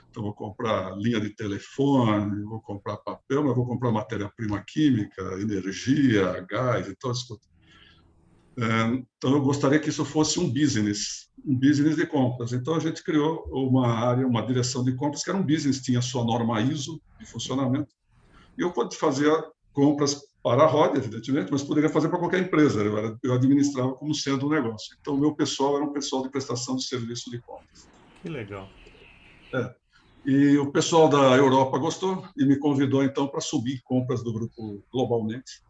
Então, vou comprar linha de telefone, vou comprar papel, mas vou comprar matéria-prima química, energia, gás, então, então, eu gostaria que isso fosse um business de compras. Então, a gente criou uma área, uma direção de compras, que era um business, tinha sua norma ISO de funcionamento, e eu podia fazer compras para a Roda, evidentemente, mas poderia fazer para qualquer empresa, eu administrava como sendo um negócio. Então, o meu pessoal era um pessoal de prestação de serviço de compras. que legal. É. E o pessoal da Europa gostou e me convidou, então, para subir compras do grupo globalmente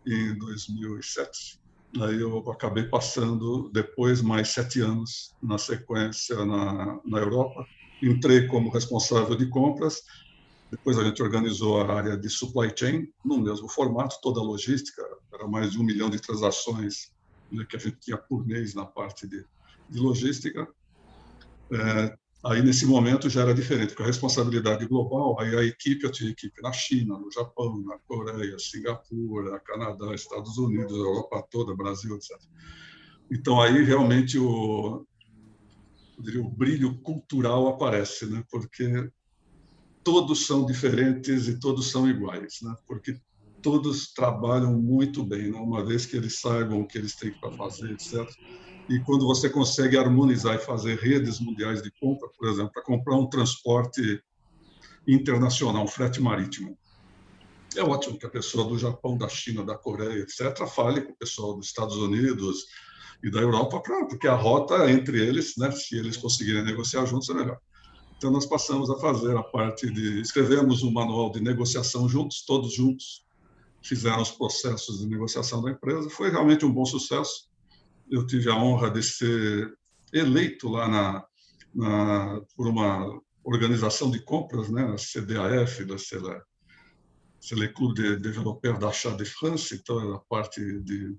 em 2007. Aí eu acabei passando depois mais 7 anos na sequência na Europa. Entrei como responsável de compras. Depois a gente organizou a área de supply chain no mesmo formato, toda a logística. Era mais de 1 milhão de transações, né, que a gente tinha por mês na parte de logística. Aí, nesse momento, já era diferente, porque a responsabilidade global, aí a equipe, eu tinha equipe na China, no Japão, na Coreia, Singapura, Canadá, Estados Unidos, Europa toda, Brasil, etc. Então, aí realmente eu diria, o brilho cultural aparece, né? Porque todos são diferentes e todos são iguais, né? Porque todos trabalham muito bem, né? Uma vez que eles saibam o que eles têm para fazer, etc. E quando você consegue harmonizar e fazer redes mundiais de compra, por exemplo, para comprar um transporte internacional, um frete marítimo, é ótimo que a pessoa do Japão, da China, da Coreia, etc., fale com o pessoal dos Estados Unidos e da Europa, porque a rota entre eles, né, se eles conseguirem negociar juntos, é melhor. Então, nós passamos a fazer a parte de... Escrevemos um manual de negociação juntos, todos juntos, fizeram os processos de negociação da empresa. Foi realmente um bom sucesso. Eu tive a honra de ser eleito lá por uma organização de compras, né, a CDAF, c'est le Club de Développeurs d'Achat de France, então era a parte de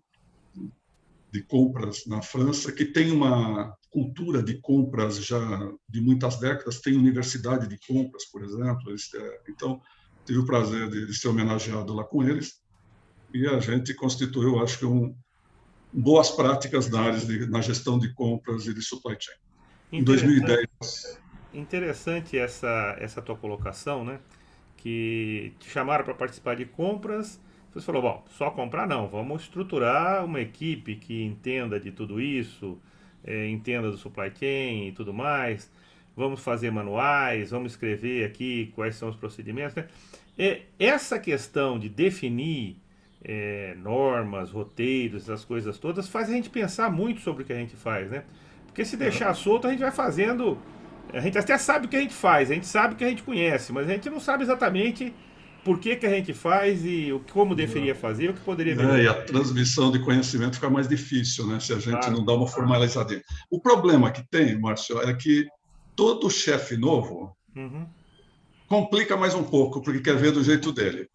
compras na França, que tem uma cultura de compras já de muitas décadas, tem universidade de compras, por exemplo. Então, tive o prazer de ser homenageado lá com eles, e a gente constituiu, acho que, boas práticas na gestão de compras e de supply chain. Em Interessante, 2010, interessante essa tua colocação, né? Que te chamaram para participar de compras. Você falou, bom, só comprar não, vamos estruturar uma equipe que entenda de tudo isso, entenda do supply chain e tudo mais. Vamos fazer manuais, vamos escrever aqui quais são os procedimentos, né? Essa questão de definir normas, roteiros, essas coisas todas, faz a gente pensar muito sobre o que a gente faz, né? Porque se deixar solto, a gente vai fazendo. A gente até sabe o que a gente faz, a gente sabe o que a gente conhece, mas a gente não sabe exatamente por que, que a gente faz e como deveria fazer, o que poderia e melhorar. a transmissão de conhecimento fica mais difícil, né, se a gente Claro. não dá uma formalizadinha. O problema que tem, Márcio, é que todo chefe novo Uhum. complica mais um pouco, porque quer ver do jeito dele.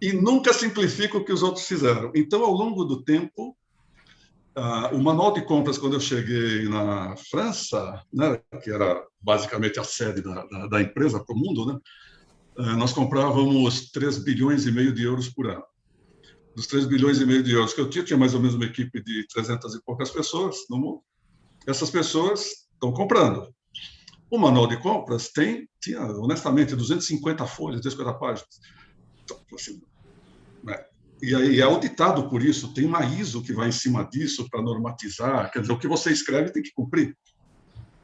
E nunca simplifica o que os outros fizeram. Então, ao longo do tempo, o manual de compras, quando eu cheguei na França, né, que era basicamente a sede da empresa para o mundo, né, nós comprávamos 3 bilhões e meio de euros por ano. Dos 3 bilhões e meio de euros que eu tinha mais ou menos uma equipe de 300 e poucas pessoas no mundo. Essas pessoas estão comprando. O manual de compras tinha, honestamente, 250 folhas, 250 páginas. Então, assim, né? E aí é auditado por isso, tem uma ISO que vai em cima disso para normatizar, quer dizer, o que você escreve tem que cumprir.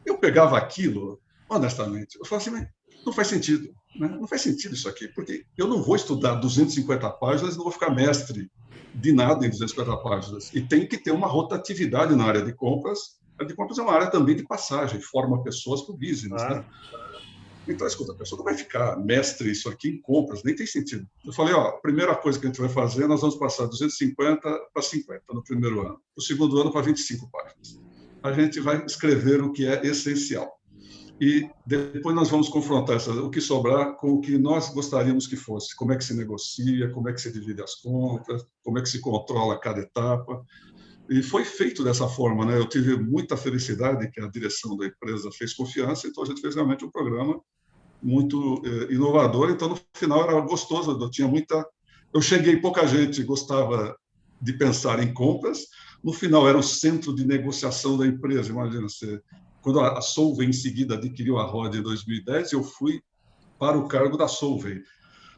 Eu pegava aquilo, honestamente, eu falava assim, mas não faz sentido, né? Não faz sentido isso aqui, porque eu não vou estudar 250 páginas e não vou ficar mestre de nada em 250 páginas. E tem que ter uma rotatividade na área de compras. A área de compras é uma área também de passagem, forma pessoas para o business, né? Claro. Então, escuta, a pessoa não vai ficar mestre isso aqui em compras, nem tem sentido. Eu falei, ó, a primeira coisa que a gente vai fazer, nós vamos passar 250 para 50 no primeiro ano, o segundo ano para 25 páginas. A gente vai escrever o que é essencial. E depois nós vamos confrontar o que sobrar com o que nós gostaríamos que fosse. Como é que se negocia, como é que se divide as compras, como é que se controla cada etapa. E foi feito dessa forma, né? Eu tive muita felicidade que a direção da empresa fez confiança, então a gente fez realmente um programa muito inovador. Então, no final, era gostoso. Eu cheguei, pouca gente gostava de pensar em compras. No final, era o centro de negociação da empresa. Imagina você, quando a Solvay, em seguida, adquiriu a Roda em 2010, eu fui para o cargo da Solvay.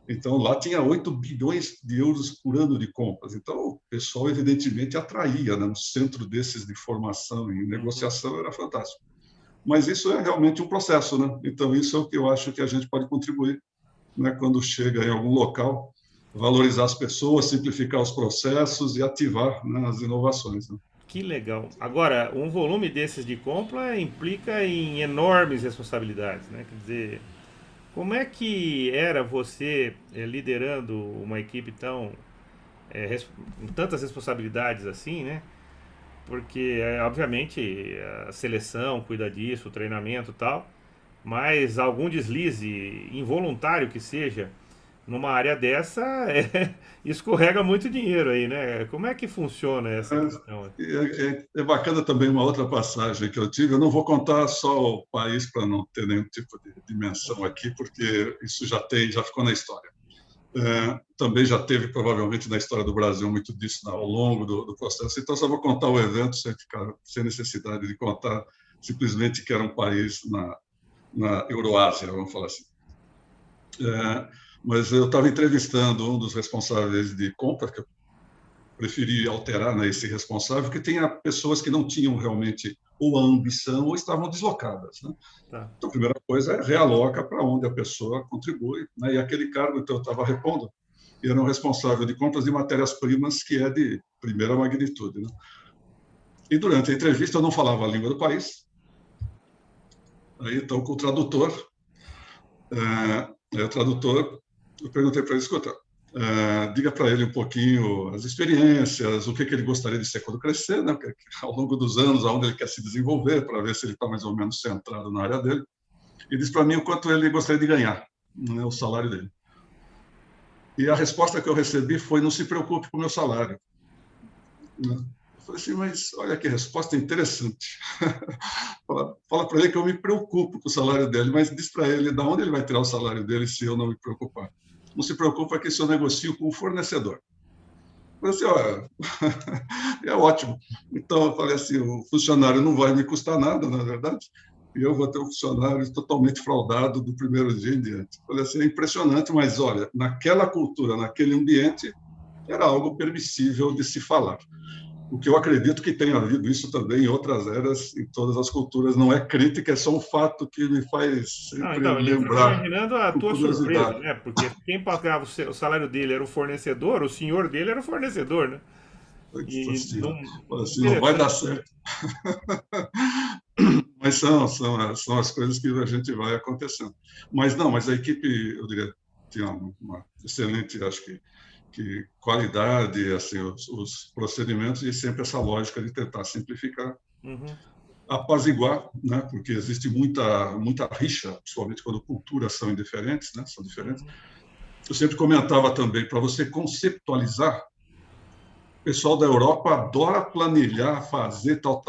Então, lá tinha 8 bilhões de euros por ano de compras. Então, o pessoal, evidentemente, atraía, né? Um centro desses de formação e negociação era fantástico. Mas isso é realmente um processo, né? Então, isso é o que eu acho que a gente pode contribuir, né? Quando chega em algum local, valorizar as pessoas, simplificar os processos e ativar, né, as inovações, né? Que legal. Agora, um volume desses de compra implica em enormes responsabilidades, né? Quer dizer, como é que era você liderando uma equipe tão com tantas responsabilidades assim, né? Porque, obviamente, a seleção cuida disso, o treinamento e tal, mas algum deslize involuntário que seja, numa área dessa, escorrega muito dinheiro aí, né? Como é que funciona essa questão? É bacana também uma outra passagem que eu tive. Eu não vou contar só o país para não ter nenhum tipo de dimensão aqui, porque isso já ficou na história. Também já teve, provavelmente, na história do Brasil, muito disso ao longo do processo. Então, só vou contar o evento sem necessidade de contar simplesmente que era um país na Euroásia, vamos falar assim. Mas eu estava entrevistando um dos responsáveis de compra, que eu preferi alterar, né, esse responsável, que tinha pessoas que não tinham realmente ou a ambição ou estavam deslocadas. Né? Tá. Então, a primeira coisa é realoca para onde a pessoa contribui. Né? E aquele cargo que eu estava repondo era um responsável de compras de matérias-primas que é de primeira magnitude. Né? E durante a entrevista eu não falava a língua do país. Aí, então, com o tradutor, eu perguntei para ele, escuta, diga para ele um pouquinho as experiências, o que ele gostaria de ser quando crescer, né? Ao longo dos anos, aonde ele quer se desenvolver, para ver se ele está mais ou menos centrado na área dele. E disse para mim o quanto ele gostaria de ganhar, né, o salário dele. E a resposta que eu recebi foi: não se preocupe com o meu salário. Né? Eu falei assim, mas olha que resposta interessante. Fala para ele que eu me preocupo com o salário dele, mas diz para ele de onde ele vai tirar o salário dele se eu não me preocupar. Não se preocupa que isso eu negocio com o fornecedor. Eu falei assim, olha, é ótimo. Então, eu falei assim, o funcionário não vai me custar nada, na verdade, e eu vou ter um funcionário totalmente fraudado do primeiro dia em diante. Eu falei assim, é impressionante, mas olha, naquela cultura, naquele ambiente, era algo permissível de se falar. O que eu acredito que tenha havido isso também em outras eras, em todas as culturas. Não é crítica, é só um fato que me faz Não, sempre então, eu fico lembrar imaginando a com tua surpresa, curiosidade. né? Porque quem pagava o salário dele era o fornecedor, o senhor dele era o fornecedor, né? E Assim, não. assim, não vai dar Interessante. certo. Mas são as coisas que a gente vai acontecendo. Mas não, mas a equipe, eu diria, tinha uma excelente, acho que qualidade, assim, os procedimentos e sempre essa lógica de tentar simplificar, Uhum. apaziguar, né? Porque existe muita rixa, principalmente quando culturas são indiferentes, né? São diferentes. Uhum. Eu sempre comentava também, para você conceptualizar, o pessoal da Europa adora planilhar, fazer tal,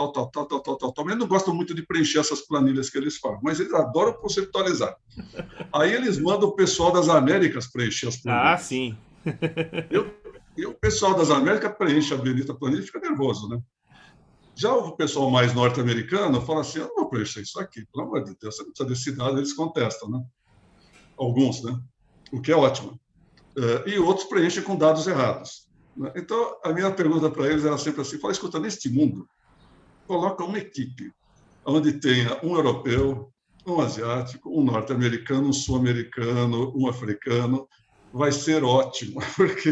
mas não gostam muito de preencher essas planilhas que eles fazem, mas eles adoram conceptualizar. Aí eles mandam o pessoal das Américas preencher as Ah, planilhas. sim. Eu, e o pessoal das Américas preenche a bonita planilha e fica nervoso, né? Já o pessoal mais norte-americano fala assim, eu não vou preencher isso aqui, pelo amor de Deus, você não precisa desse dado, eles contestam, né? Alguns, né? O que é ótimo. E outros preenchem com dados errados. Né? Então, a minha pergunta para eles era sempre assim, fala, escuta, neste mundo, coloca uma equipe onde tenha um europeu, um asiático, um norte-americano, um sul-americano, um africano, vai ser ótimo, porque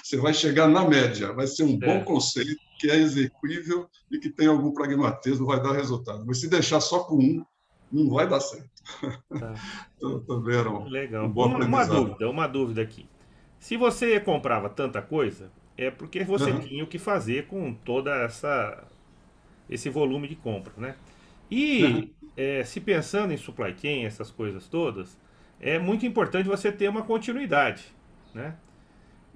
você vai chegar na média, vai ser um bom É, conceito, que é execuível e que tem algum pragmatismo, vai dar resultado. Mas se deixar só com um, não vai dar certo. tá. Então, também era um Legal. bom aprendizado. Uma dúvida aqui. Se você comprava tanta coisa, é porque você Uhum, tinha o que fazer com toda esse volume de compra, né? E uhum, se pensando em supply chain, essas coisas todas, é muito importante você ter uma continuidade, né?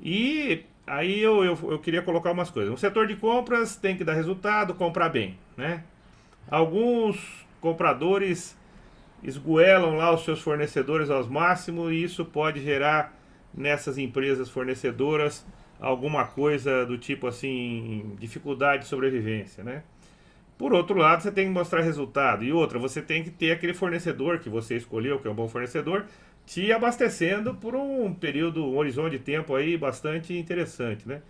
E aí eu queria colocar umas coisas. O setor de compras tem que dar resultado, comprar bem, né? Alguns compradores esgoelam lá os seus fornecedores aos máximos e isso pode gerar nessas empresas fornecedoras alguma coisa do tipo assim, dificuldade de sobrevivência, né? Por outro lado, você tem que mostrar resultado. E outra, você tem que ter aquele fornecedor que você escolheu, que é um bom fornecedor, te abastecendo por um período, um horizonte de tempo aí bastante interessante, né?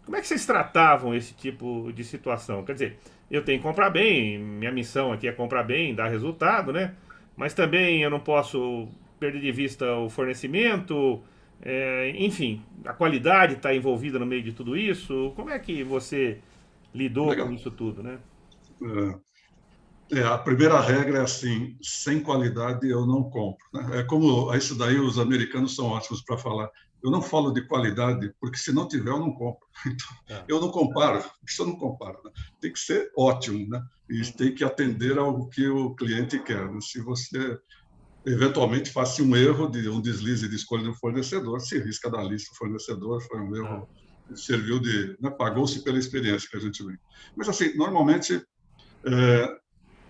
Como é que vocês tratavam esse tipo de situação? Quer dizer, eu tenho que comprar bem, minha missão aqui é comprar bem, dar resultado, né? Mas também eu não posso perder de vista o fornecimento, enfim, a qualidade está envolvida no meio de tudo isso. Como é que você lidou com legal. isso tudo, né? A primeira regra é assim, sem qualidade eu não compro. Né? É como isso daí os americanos são ótimos para falar. Eu não falo de qualidade porque se não tiver eu não compro. Então, Tá. eu não comparo, isso eu não comparo. Né? Tem que ser ótimo, né? E tem que atender ao que o cliente quer. Né? Se você eventualmente faz um erro, de um deslize de escolha de um fornecedor, se risca da lista do fornecedor, foi um erro, serviu de, né, pagou-se pela experiência que a gente vê. Mas, assim, normalmente,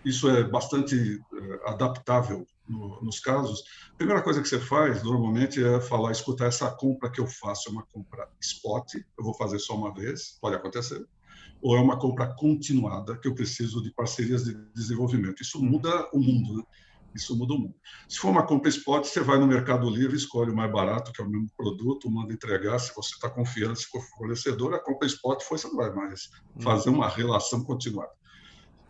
isso é bastante adaptável nos casos. A primeira coisa que você faz, normalmente, é falar, escutar, essa compra que eu faço é uma compra spot, eu vou fazer só uma vez, pode acontecer, ou é uma compra continuada, que eu preciso de parcerias de desenvolvimento. Isso muda o mundo, né? Isso muda o mundo. Se for uma compra spot, você vai no Mercado Livre, escolhe o mais barato, que é o mesmo produto, manda entregar. Se você está confiante, se for fornecedor, a compra spot foi, você não vai mais fazer uma relação continuada.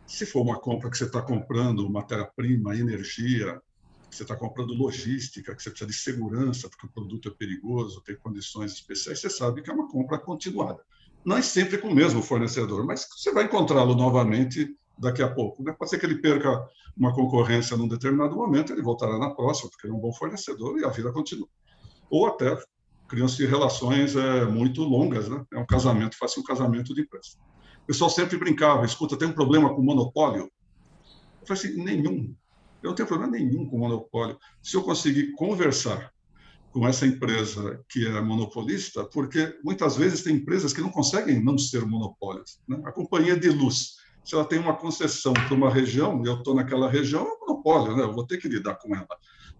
Se for uma compra que você está comprando matéria-prima, energia, que você está comprando logística, que você precisa de segurança, porque o produto é perigoso, tem condições especiais, você sabe que é uma compra continuada. Não é sempre com o mesmo fornecedor, mas você vai encontrá-lo novamente daqui a pouco. Pode ser que ele perca uma concorrência num determinado momento, ele voltará na próxima, porque é um bom fornecedor e a vida continua. Ou até criam-se relações muito longas, né? É um casamento, faz-se um casamento de empresa. O pessoal sempre brincava, escuta, tem um problema com o monopólio? Eu falei assim, nenhum. Eu não tenho problema nenhum com o monopólio. Se eu conseguir conversar com essa empresa que é monopolista, porque muitas vezes tem empresas que não conseguem não ser monopólios, né? A companhia de luz, se ela tem uma concessão para uma região, e eu estou naquela região, é um monopólio, né? Eu vou ter que lidar com ela,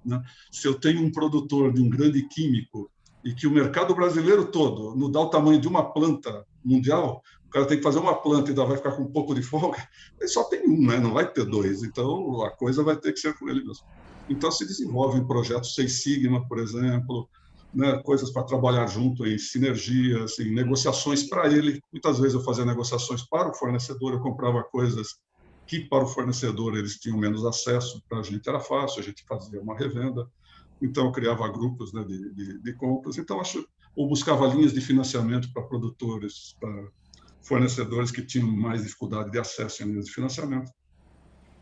né? Se eu tenho um produtor de um grande químico e que o mercado brasileiro todo não dá o tamanho de uma planta mundial, o cara tem que fazer uma planta e ainda vai ficar com um pouco de folga, ele só tem um, né? Não vai ter dois, então a coisa vai ter que ser com ele mesmo. Então, se desenvolvem projetos Seis Sigma, por exemplo, né, coisas para trabalhar junto em sinergias, em negociações para ele. Muitas vezes eu fazia negociações para o fornecedor, eu comprava coisas que para o fornecedor eles tinham menos acesso, para a gente era fácil, a gente fazia uma revenda. Então, eu criava grupos, né, de compras. Então, ou buscava linhas de financiamento para produtores, para fornecedores que tinham mais dificuldade de acesso a linhas de financiamento.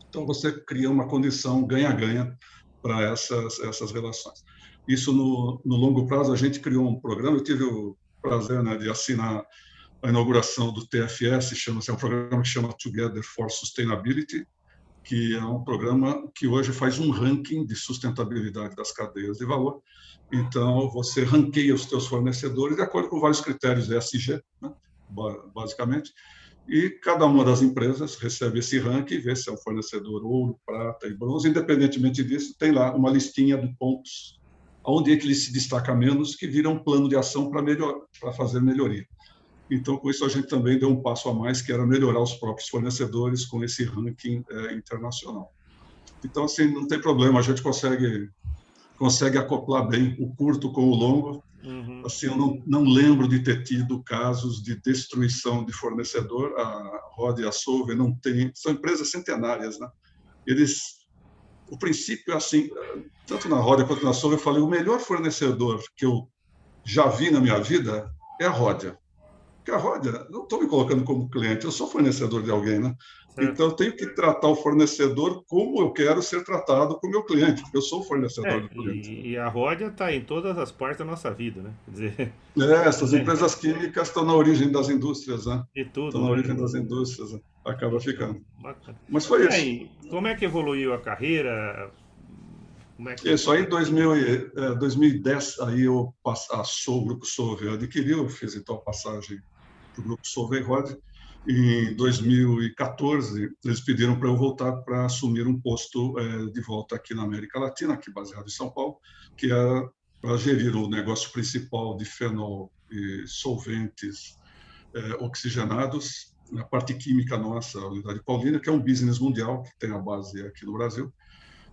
Então, você cria uma condição ganha-ganha para essas relações. Isso, no longo prazo, a gente criou um programa. Eu tive o prazer, né, de assinar a inauguração do TFS, é um programa que chama Together for Sustainability, que é um programa que hoje faz um ranking de sustentabilidade das cadeias de valor. Então, você ranqueia os seus fornecedores de acordo com vários critérios ESG, né, basicamente, e cada uma das empresas recebe esse ranking e vê se é um fornecedor ouro, prata e bronze. Independentemente disso, tem lá uma listinha de pontos onde é que ele se destaca menos, que vira um plano de ação para fazer melhoria. Então, com isso, a gente também deu um passo a mais, que era melhorar os próprios fornecedores com esse ranking internacional. Então, assim, não tem problema, a gente consegue acoplar bem o curto com o longo. Assim, eu não lembro de ter tido casos de destruição de fornecedor. A Rod e a Solvay não tem, são empresas centenárias, né? O princípio é assim, tanto na Rod quanto na Solvay, eu falei, o melhor fornecedor que eu já vi na minha vida é a Rodia. Porque a Rodia, não estou me colocando como cliente, eu sou fornecedor de alguém, né? Certo. Então, eu tenho que tratar o fornecedor como eu quero ser tratado com o meu cliente, porque eu sou o fornecedor do cliente. E a Rodia está em todas as partes da nossa vida, né? Quer dizer... essas empresas químicas estão na origem das indústrias, né? E tudo. Estão na origem das indústrias, né? Acaba ficando. Bacana. Mas foi isso. Aí, como é que evoluiu a carreira? Isso aí, em 2010, aí eu o Grupo Solvay adquiriu, eu fiz então a passagem para o Grupo Solvay Rod. Em 2014, eles pediram para eu voltar para assumir um posto de volta aqui na América Latina, aqui baseado em São Paulo, que era para gerir o negócio principal de fenol e solventes oxigenados, na parte química nossa, a Unidade Paulina, que é um business mundial, que tem a base aqui no Brasil,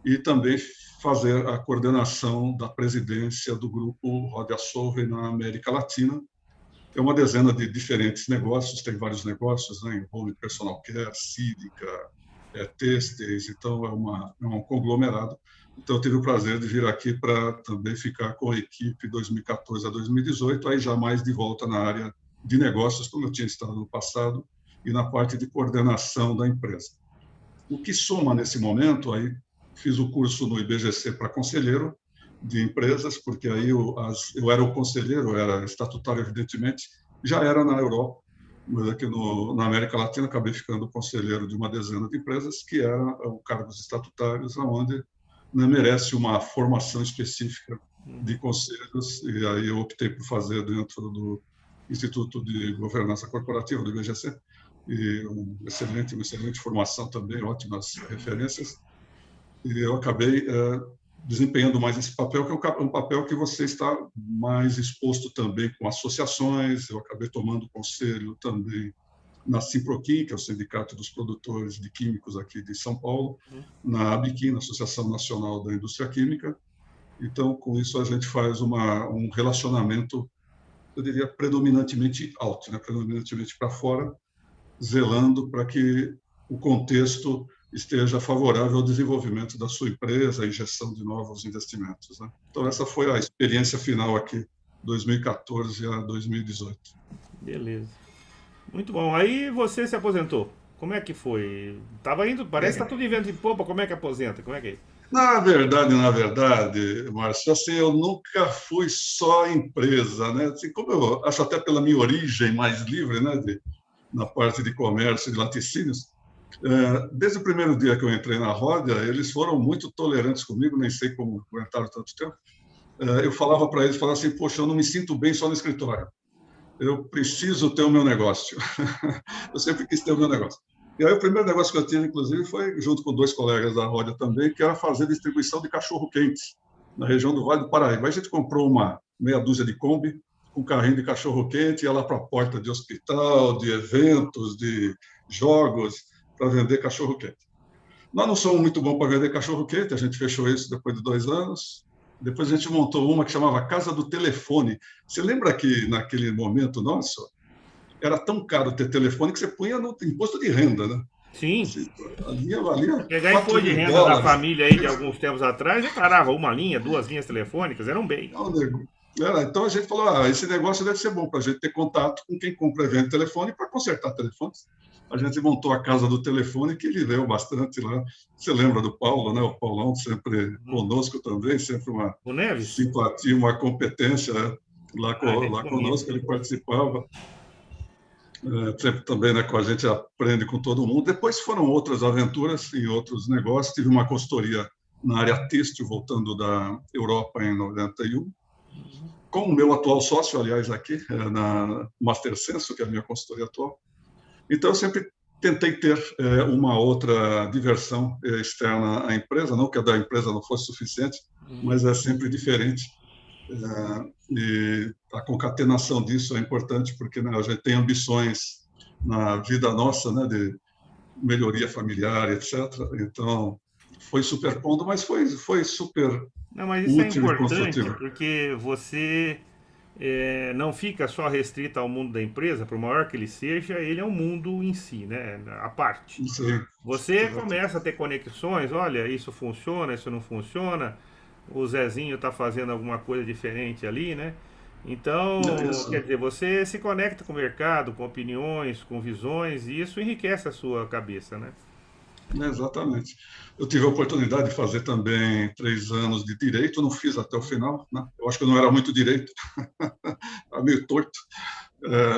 e também fazer a coordenação da presidência do grupo Rodia Solvay na América Latina. É uma dezena de diferentes negócios, tem vários negócios, né? Envolve personal care, sílica, têxteis, então é um conglomerado. Então, eu tive o prazer de vir aqui para também ficar com a equipe 2014 a 2018, aí já mais de volta na área de negócios, como eu tinha estado no passado, e na parte de coordenação da empresa. O que soma nesse momento, aí fiz o curso no IBGC para conselheiro de empresas, porque aí eu era o conselheiro, eu era estatutário, evidentemente, já era na Europa, mas aqui na América Latina acabei ficando conselheiro de uma dezena de empresas, que eram cargos estatutários, onde né, merece uma formação específica de conselhos, e aí eu optei por fazer dentro do Instituto de Governança Corporativa, do IBGC, e uma excelente formação também, ótimas referências, e eu acabei desempenhando mais esse papel, que é um papel que você está mais exposto também com associações. Eu acabei tomando conselho também na Simproquim, que é o Sindicato dos Produtores de Químicos aqui de São Paulo, na ABIQUIM, na Associação Nacional da Indústria Química. Então, com isso, a gente faz um relacionamento, eu diria, predominantemente alto, né? Predominantemente para fora, zelando para que o contexto esteja favorável ao desenvolvimento da sua empresa, a injeção de novos investimentos, né? Então, essa foi a experiência final aqui, 2014 a 2018. Beleza. Muito bom. Aí você se aposentou. Como é que foi? Tava indo, parece que tá tudo em vento de popa. Como é que aposenta? Como é que é isso? Na verdade, Márcio, assim, eu nunca fui só empresa, né? Assim, como eu acho até pela minha origem mais livre, né, na parte de comércio e de laticínios, desde o primeiro dia que eu entrei na Rodia, eles foram muito tolerantes comigo, nem sei como aguentaram tanto tempo. Eu falava para eles, falava assim, poxa, eu não me sinto bem só no escritório. Eu preciso ter o meu negócio. Eu sempre quis ter o meu negócio. E aí o primeiro negócio que eu tive, inclusive, foi junto com 2 colegas da Rodia também, que era fazer distribuição de cachorro-quente na região do Vale do Paraíba. Aí a gente comprou uma meia dúzia de Kombi com carrinho de cachorro-quente, ia lá para a porta de hospital, de eventos, de jogos, para vender cachorro-quente. Nós não somos muito bons para vender cachorro-quente, a gente fechou isso depois de 2 anos. Depois a gente montou uma que chamava Casa do Telefone. Você lembra que, naquele momento nosso, era tão caro ter telefone que você punha no imposto de renda, né? Sim. Valia Pegar 4 imposto de mil renda da dólares. família aí de alguns tempos atrás, declarava uma linha, 2 linhas telefônicas, era um bem. Então a gente falou, esse negócio deve ser bom para a gente ter contato com quem compra e vende telefone para consertar telefones. A gente montou a Casa do Telefone, que viveu bastante lá. Você lembra do Paulo, né? O Paulão sempre conosco também, sempre uma O Neves? simpatia, uma competência, né? Lá Gente conosco, bonita. ele participava. Sempre também, né, com a gente aprende com todo mundo. Depois foram outras aventuras em outros negócios. Tive uma consultoria na área têxtil, voltando da Europa em 91, com o meu atual sócio, aliás, aqui, na Master Senso, que é a minha consultoria atual. Então, eu sempre tentei ter uma outra diversão externa à empresa, não que a da empresa não fosse suficiente, mas é sempre diferente. E a concatenação disso é importante porque, né, a gente tem ambições na vida nossa, né, de melhoria familiar, etc. Então, foi superpondo, mas foi super Não, mas isso é útil e importante construtivo. porque você não fica só restrito ao mundo da empresa, por maior que ele seja, ele é um mundo em si, né? A parte. Sim, Você exato. começa a ter conexões, olha, isso funciona, isso não funciona, o Zezinho está fazendo alguma coisa diferente ali, né? É Então, quer isso. dizer, você se conecta com o mercado, com opiniões, com visões, e isso enriquece a sua cabeça, né? Exatamente. Eu tive a oportunidade de fazer também 3 anos de direito, não fiz até o final, né? Eu acho que eu não era muito direito, era meio torto,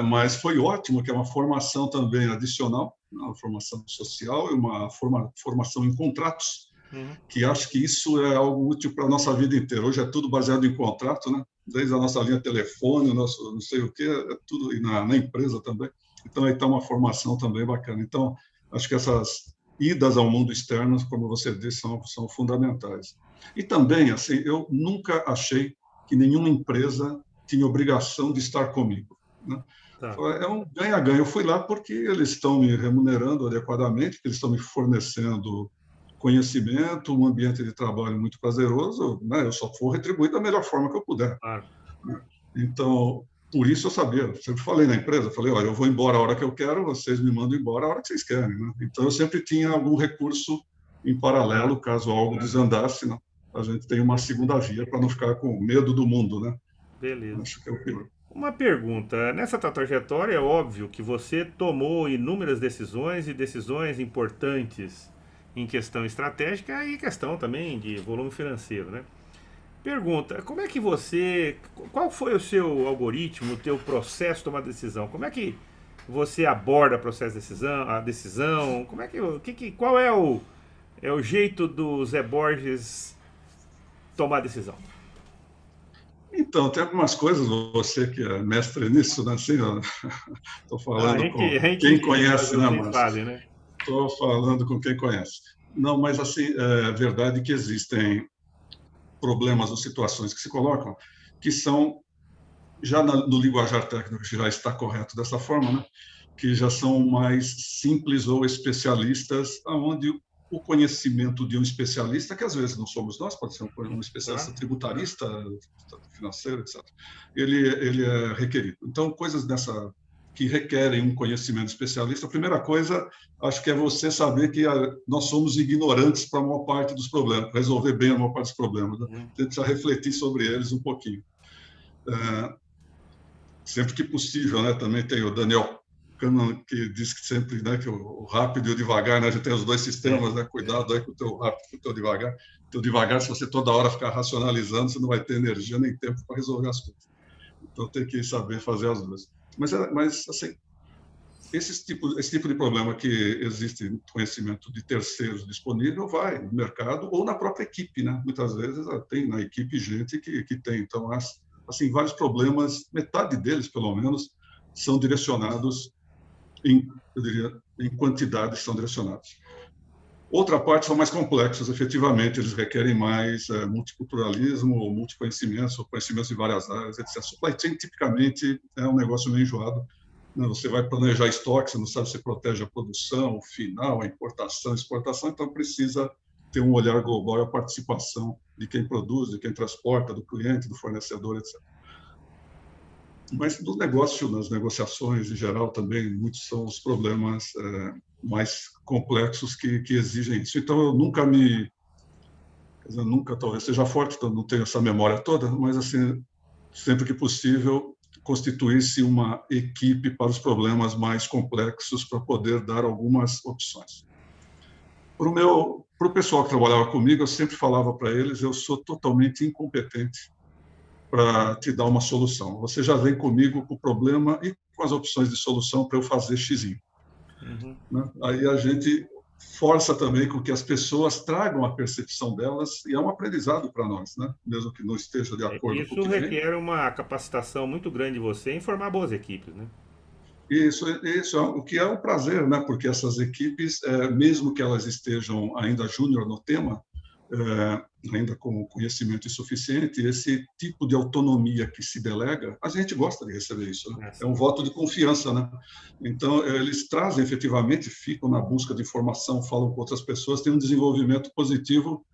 mas foi ótimo, que é uma formação também adicional, uma formação social e uma formação em contratos, Uhum. que acho que isso é algo útil para a nossa vida inteira. Hoje é tudo baseado em contrato, né? Desde a nossa linha telefone, o nosso não sei o quê, é tudo, e na empresa também. Então, aí está uma formação também bacana. Então, acho que essas idas ao mundo externo, como você disse, são fundamentais. E também, assim, eu nunca achei que nenhuma empresa tinha obrigação de estar comigo, né? Tá. É um ganha-ganha. Eu fui lá porque eles estão me remunerando adequadamente, eles estão me fornecendo conhecimento, um ambiente de trabalho muito prazeroso, né? Eu só vou retribuir da melhor forma que eu puder, Claro. né? Então, por isso eu sabia, eu sempre falei na empresa, falei, olha, eu vou embora a hora que eu quero, vocês me mandam embora a hora que vocês querem, né? Então, eu sempre tinha algum recurso em Tá. paralelo, caso algo desandasse, né? A gente tem uma segunda via para não ficar com medo do mundo, né? Beleza. Acho que é o pior. Uma pergunta. Nessa tua trajetória, é óbvio que você tomou inúmeras decisões e decisões importantes em questão estratégica e questão também de volume financeiro, né? Pergunta, como é que você, qual foi o seu algoritmo, o teu processo de tomar decisão? Como é que você aborda o processo de decisão, a decisão? Como é que, qual é o jeito do Zé Borges tomar decisão? Então, tem algumas coisas, você que é mestre nisso, né? Assim, estou Não, falando com a gente quem ensina, mas conhece, né, vocês Márcio? fazem, né? Estou falando com quem conhece. Não, mas assim, é verdade que existem problemas ou situações que se colocam que são, já no linguajar técnico, que já está correto dessa forma, né? Que já são mais simples ou especialistas, onde o conhecimento de um especialista, que às vezes não somos nós, pode ser um Tá? especialista tributarista, financeiro, etc., ele é requerido. Então, coisas dessa que requerem um conhecimento especialista, a primeira coisa, acho que é você saber que nós somos ignorantes para a maior parte dos problemas, resolver bem a maior parte dos problemas. Né? Uhum. A gente precisa refletir sobre eles um pouquinho. Sempre que possível, né? Também tem o Daniel Kahneman, que diz que sempre, né, que o rápido e o devagar, né? A gente tem os dois sistemas, né? Cuidado aí com o teu rápido e com o teu devagar. O teu devagar, se você toda hora ficar racionalizando, você não vai ter energia nem tempo para resolver as coisas. Então tem que saber fazer as duas. Mas assim, esse tipo de problema que existe conhecimento de terceiros disponível vai no mercado ou na própria equipe, né? Muitas vezes tem na equipe gente que tem. Então, assim, vários problemas, metade deles, pelo menos, são direcionados eu diria, em quantidade são direcionados. Outra parte são mais complexos, efetivamente, eles requerem mais multiculturalismo, ou multiconhecimentos, ou conhecimentos de várias áreas, etc. Supply chain, tipicamente, é um negócio meio enjoado. Né? Você vai planejar estoque, você não sabe se protege a produção, o final, a importação, a exportação, então precisa ter um olhar global e a participação de quem produz, de quem transporta, do cliente, do fornecedor, etc. Mas no negócio, nas negociações em geral também, muitos são os problemas mais complexos que exigem isso. Então, eu nunca talvez seja forte, então não tenho essa memória toda, mas assim, sempre que possível, constituir-se uma equipe para os problemas mais complexos para poder dar algumas opções. Para o pessoal que trabalhava comigo, eu sempre falava para eles, eu sou totalmente incompetente para te dar uma solução. Você já vem comigo com o problema e com as opções de solução para eu fazer xizinho. Uhum. Né? Aí a gente força também com que as pessoas tragam a percepção delas e é um aprendizado para nós, né? Mesmo que não esteja de acordo com o Isso que vem. requer uma capacitação muito grande de você em formar boas equipes, né? Isso é o que é um prazer, né? Porque essas equipes, mesmo que elas estejam ainda júnior no tema, ainda com conhecimento insuficiente, esse tipo de autonomia que se delega, a gente gosta de receber isso. Né? É um voto de confiança, né? Então, eles trazem efetivamente, ficam na busca de informação, falam com outras pessoas, têm um desenvolvimento positivo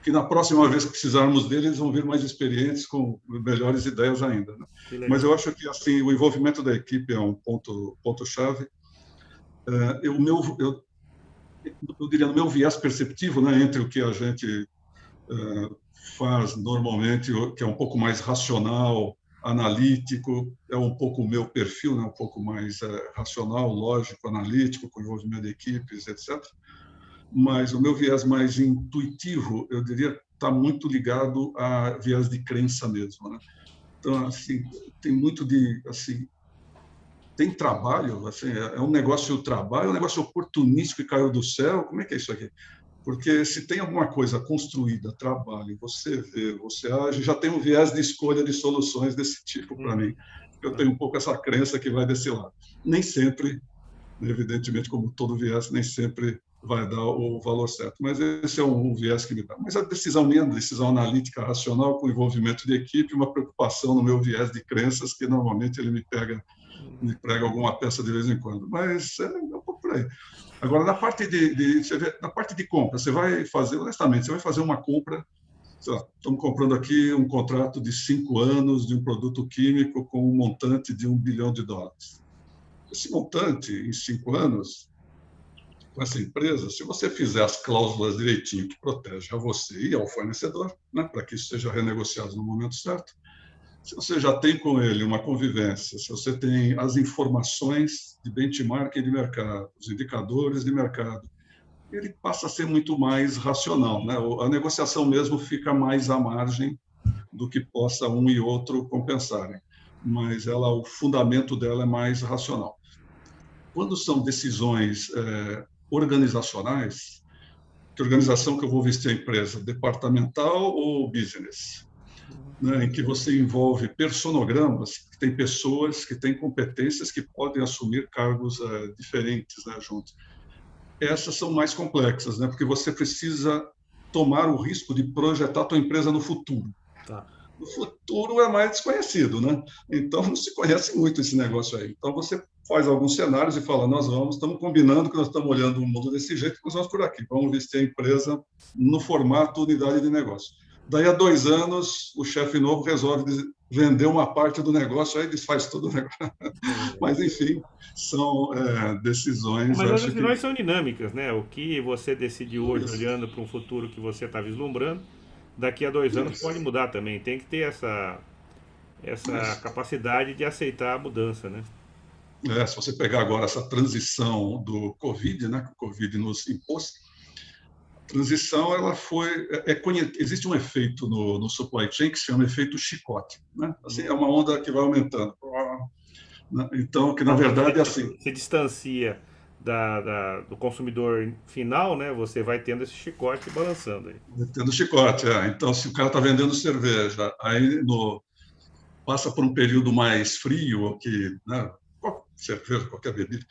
que na próxima vez que precisarmos deles, vão vir mais experientes, com melhores ideias ainda. Né? Mas eu acho que assim o envolvimento da equipe é um ponto-chave. Eu diria, no meu viés perceptivo, né, entre o que a gente faz normalmente, que é um pouco mais racional, analítico, é um pouco o meu perfil, né, um pouco mais racional, lógico, analítico, com envolvimento de equipes, etc. Mas o meu viés mais intuitivo, eu diria, está muito ligado a viés de crença mesmo, né? Então, assim, tem muito de, assim, tem trabalho, assim, é um negócio trabalho, é um negócio oportunístico que caiu do céu, como é que é isso aqui? Porque se tem alguma coisa construída, trabalho, você vê, você age, já tem um viés de escolha de soluções desse tipo para mim. Eu tenho um pouco essa crença que vai desse lado. Nem sempre, evidentemente, como todo viés, nem sempre vai dar o valor certo. Mas esse é um viés que me dá. Mas a decisão minha, decisão analítica, racional, com envolvimento de equipe, uma preocupação no meu viés de crenças, que normalmente ele me prega alguma peça de vez em quando. Mas é um pouco por aí. Agora, na parte de compra, você vai fazer, honestamente, você vai fazer uma compra, sei lá, estamos comprando aqui um contrato de 5 anos de um produto químico com um montante de $1 bilhão. Esse montante, em 5 anos, com essa empresa, se você fizer as cláusulas direitinho, que protege a você e ao fornecedor, né, para que isso seja renegociado no momento certo, se você já tem com ele uma convivência, se você tem as informações de benchmarking de mercado, os indicadores de mercado, ele passa a ser muito mais racional, né? A negociação mesmo fica mais à margem do que possa um e outro compensarem, mas o fundamento dela é mais racional. Quando são decisões organizacionais, que organização que eu vou vestir a empresa, departamental ou business? Né, em que você envolve personogramas, que tem pessoas que têm competências que podem assumir cargos diferentes, né, junto. Essas são mais complexas, né, porque você precisa tomar o risco de projetar a tua empresa no futuro. Tá. O futuro é mais desconhecido, né? Então não se conhece muito esse negócio aí. Então você faz alguns cenários e fala: estamos combinando que nós estamos olhando o mundo desse jeito, nós vamos por aqui, vamos vestir a empresa no formato unidade de negócio. Daí a 2 anos o chefe novo resolve vender uma parte do negócio, aí desfaz todo o negócio. Mas enfim, são decisões. Mas as Acho que decisões são dinâmicas, né? O que você decide hoje, isso, olhando para um futuro que você está vislumbrando, daqui a 2 anos pode isso, mudar também. Tem que ter essa isso. capacidade de aceitar a mudança, né? Se você pegar agora essa transição do Covid, né, que o Covid nos impôs, transição ela foi existe um efeito no supply chain que se chama efeito chicote, né? Assim, é uma onda que vai aumentando, né? Então que na Então verdade é assim, se distancia do consumidor final, né? Você vai tendo esse chicote balançando aí. tendo chicote. Então se o cara está vendendo cerveja, aí passa por um período mais frio, que, né, cerveja, qualquer bebida,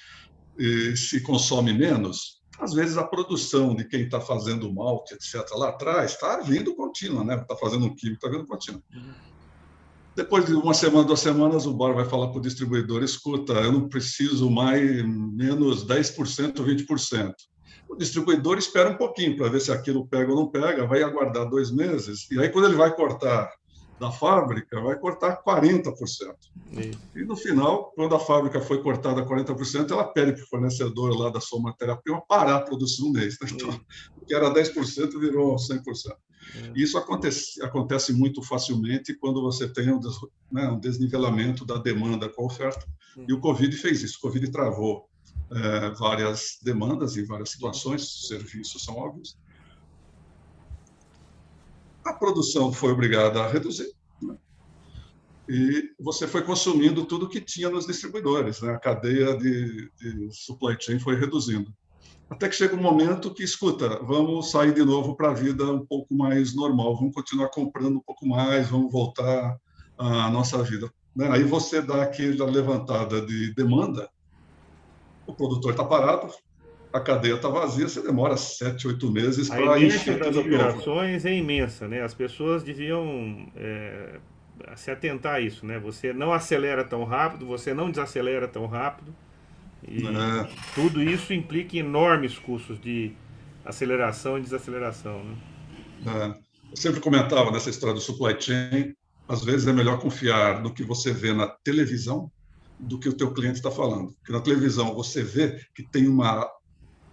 e se consome menos, às vezes a produção de quem está fazendo o malte, etc., lá atrás, está vindo contínua, né? Está fazendo um químico, está vindo contínua. Depois de uma semana, 2 semanas, o bar vai falar para o distribuidor: escuta, eu não preciso mais menos 10%, 20%. O distribuidor espera um pouquinho para ver se aquilo pega ou não pega, vai aguardar 2 meses, e aí quando ele vai cortar da fábrica, vai cortar 40%. Isso. E no final, quando a fábrica foi cortada 40%, ela pede para o fornecedor lá da sua matéria-prima parar a produção um mês. Né? Então, o que era 10% virou 100%. E isso acontece muito facilmente quando você tem um desnivelamento da demanda com a oferta. E o Covid fez isso. O Covid travou várias demandas em várias situações, serviços são óbvios. A produção foi obrigada a reduzir, né? E você foi consumindo tudo que tinha nos distribuidores, né? A cadeia de supply chain foi reduzindo. Até que chega um momento que, escuta, vamos sair de novo para a vida um pouco mais normal, vamos continuar comprando um pouco mais, vamos voltar à nossa vida, né? Aí você dá aquela levantada de demanda, o produtor está parado, a cadeia está vazia, você demora 7, 8 meses A para inércia encher das tudo de novo. operações é imensa, né? As pessoas deviam se atentar a isso, né? Você não acelera tão rápido, você não desacelera tão rápido, e Né? tudo isso implica enormes custos de aceleração e desaceleração, né? Eu sempre comentava nessa história do supply chain, às vezes é melhor confiar no que você vê na televisão do que o teu cliente está falando. Porque na televisão você vê que tem uma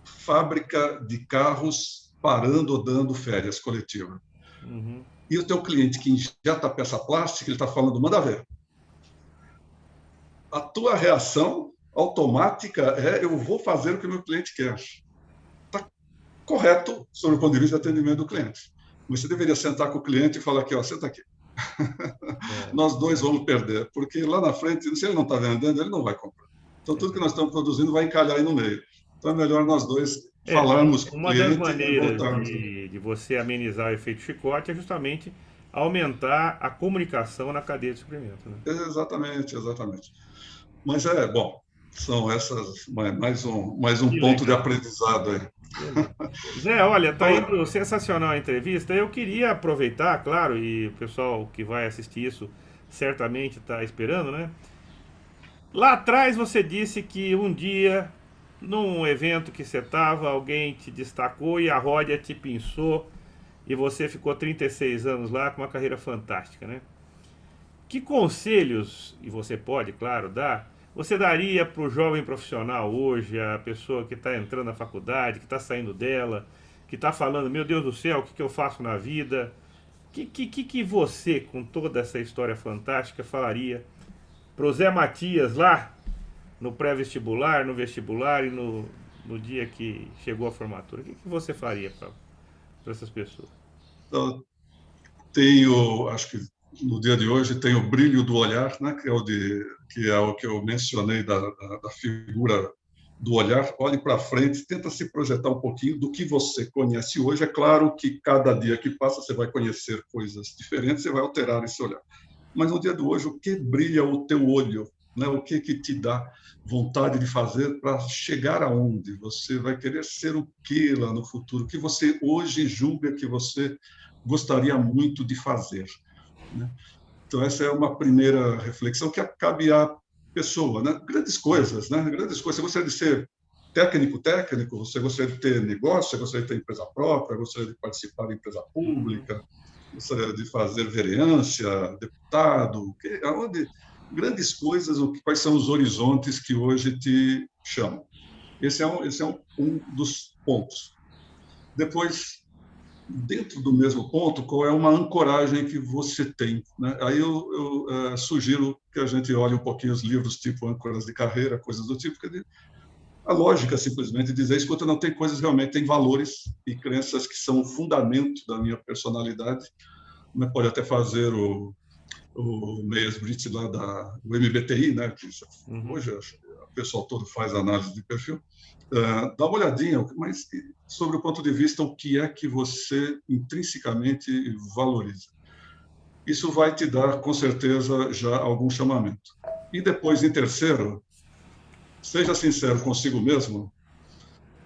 fábrica de carros parando ou dando férias coletiva. Uhum. E o teu cliente que injeta peça plástica, ele está falando: manda ver. A tua reação automática é: eu vou fazer o que o meu cliente quer. Está correto sob o ponto de vista de atendimento do cliente. Você deveria sentar com o cliente e falar aqui: ó, senta aqui. Nós dois vamos perder, porque lá na frente, se ele não está vendendo, ele não vai comprar. Então, tudo que nós estamos produzindo vai encalhar aí no meio. Então, é melhor nós dois falarmos com o Uma das cliente e maneiras voltarmos. de você amenizar o efeito chicote é justamente aumentar a comunicação na cadeia de suprimento, né? Exatamente, exatamente. Mas bom, são essas, mais um Que ponto de legal. aprendizado aí. Zé, olha, tá Então, indo sensacional a entrevista. Eu queria aproveitar, claro, e o pessoal que vai assistir isso certamente está esperando, né? Lá atrás você disse que um dia, num evento que você estava, alguém te destacou e a roda te pinçou e você ficou 36 anos lá com uma carreira fantástica, né? Que conselhos, e você pode, claro, dar, você daria para o jovem profissional hoje, a pessoa que está entrando na faculdade, que está saindo dela, que está falando: meu Deus do céu, o que eu faço na vida? Que você, com toda essa história fantástica, falaria para o Zé Matias lá no pré-vestibular, no vestibular e no dia que chegou a formatura? O que você faria para essas pessoas? eu acho que no dia de hoje tem o brilho do olhar, né, que é o que eu mencionei da figura do olhar, olhe para frente, tenta se projetar um pouquinho do que você conhece hoje. É claro que cada dia que passa você vai conhecer coisas diferentes, você vai alterar esse olhar. Mas no dia de hoje, o que brilha o teu olho? Né? O que te dá vontade de fazer para chegar aonde? Você vai querer ser o que lá no futuro? O que você hoje julga que você gostaria muito de fazer? Né? Então, essa é uma primeira reflexão que cabe à pessoa. Né? Grandes coisas, né? Grandes coisas. Você gostaria de ser técnico, você gostaria de ter negócio, você gostaria de ter empresa própria, gostaria de participar de empresa pública, gostaria de fazer vereança, deputado, aonde grandes coisas, quais são os horizontes que hoje te chamam. Esse é um dos pontos. Depois, dentro do mesmo ponto, qual é uma ancoragem que você tem? Né? Aí eu sugiro que a gente olhe um pouquinho os livros tipo Âncoras de Carreira, coisas do tipo, que a lógica simplesmente dizer, escuta, não, tem coisas realmente, tem valores e crenças que são o fundamento da minha personalidade. Pode até fazer o Myers-Briggs lá do MBTI, né? Que hoje o pessoal todo faz análise de perfil. Dá uma olhadinha, mas sobre o ponto de vista, o que é que você intrinsecamente valoriza. Isso vai te dar, com certeza, já algum chamamento. E depois, em terceiro, seja sincero consigo mesmo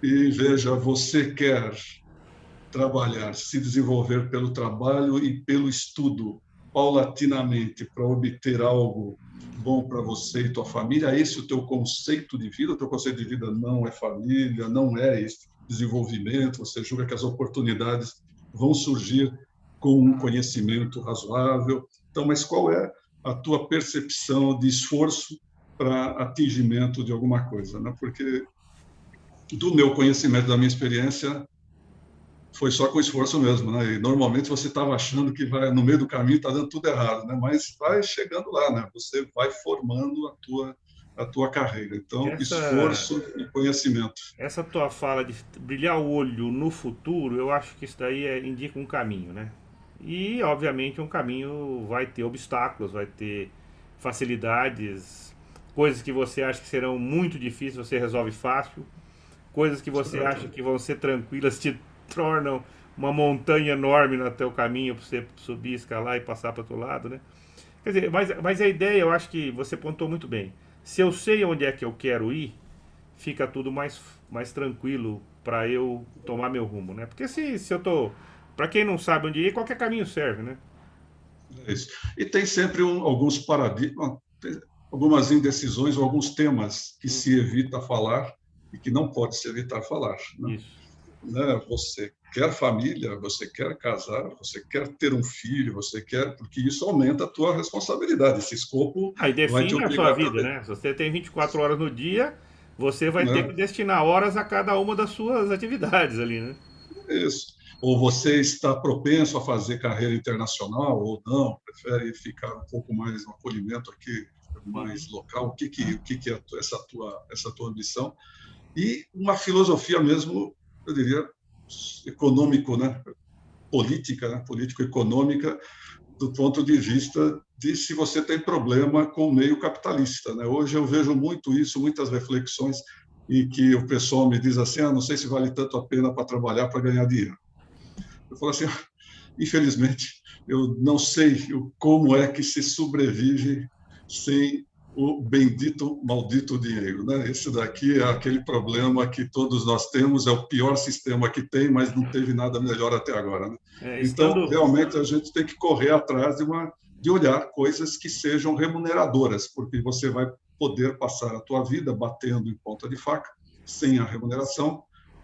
e veja, você quer trabalhar, se desenvolver pelo trabalho e pelo estudo, paulatinamente, para obter algo bom para você e tua família. Esse é o teu conceito de vida. O teu conceito de vida não é família, não é esse desenvolvimento. Você julga que as oportunidades vão surgir com um conhecimento razoável. Então, mas qual é a tua percepção de esforço para atingimento de alguma coisa? Né? Porque do meu conhecimento, da minha experiência, foi só com esforço mesmo, né? E normalmente você estava achando que vai no meio do caminho está dando tudo errado, né? Mas vai chegando lá, né? Você vai formando a tua carreira. Então, esforço e conhecimento. Essa tua fala de brilhar o olho no futuro, eu acho que isso daí indica um caminho, né? E, obviamente, um caminho vai ter obstáculos, vai ter facilidades, coisas que você acha que serão muito difíceis, você resolve fácil, coisas que você acha que vão ser tranquilas te tornam uma montanha enorme no teu caminho para você subir, escalar e passar para outro lado, né? Quer dizer, mas a ideia eu acho que você pontuou muito bem. Se eu sei onde é que eu quero ir, fica tudo mais tranquilo para eu tomar meu rumo, né? Porque se eu tô. Para quem não sabe onde ir, qualquer caminho serve, né? É isso. E tem sempre alguns paradigmas, algumas indecisões ou alguns temas que se evita falar e que não pode se evitar falar. Né? Isso. Né? Você quer família, você quer casar, você quer ter um filho, você quer, porque isso aumenta a tua responsabilidade. Esse escopo Aí vai te define a sua obrigar vida, também. né? Se você tem 24 horas no dia, você vai ter Né? que destinar horas a cada uma das suas atividades ali, né? Isso. Ou você está propenso a fazer carreira internacional ou não, prefere ficar um pouco mais no acolhimento aqui, mais local. O que é essa tua ambição? E uma filosofia mesmo, eu diria, econômico, né? Política, né? Político-econômica, do ponto de vista de se você tem problema com o meio capitalista. Né? Hoje eu vejo muito isso, muitas reflexões em que o pessoal me diz assim, não sei se vale tanto a pena para trabalhar para ganhar dinheiro. Eu falo assim, infelizmente, eu não sei como é que se sobrevive sem o bendito, maldito dinheiro. Né? Esse daqui é aquele problema que todos nós temos, é o pior sistema que tem, mas não teve nada melhor até agora. Né? Então, Estando. realmente, a gente tem que correr atrás de olhar coisas que sejam remuneradoras, porque você vai poder passar a tua vida batendo em ponta de faca, sem a remuneração,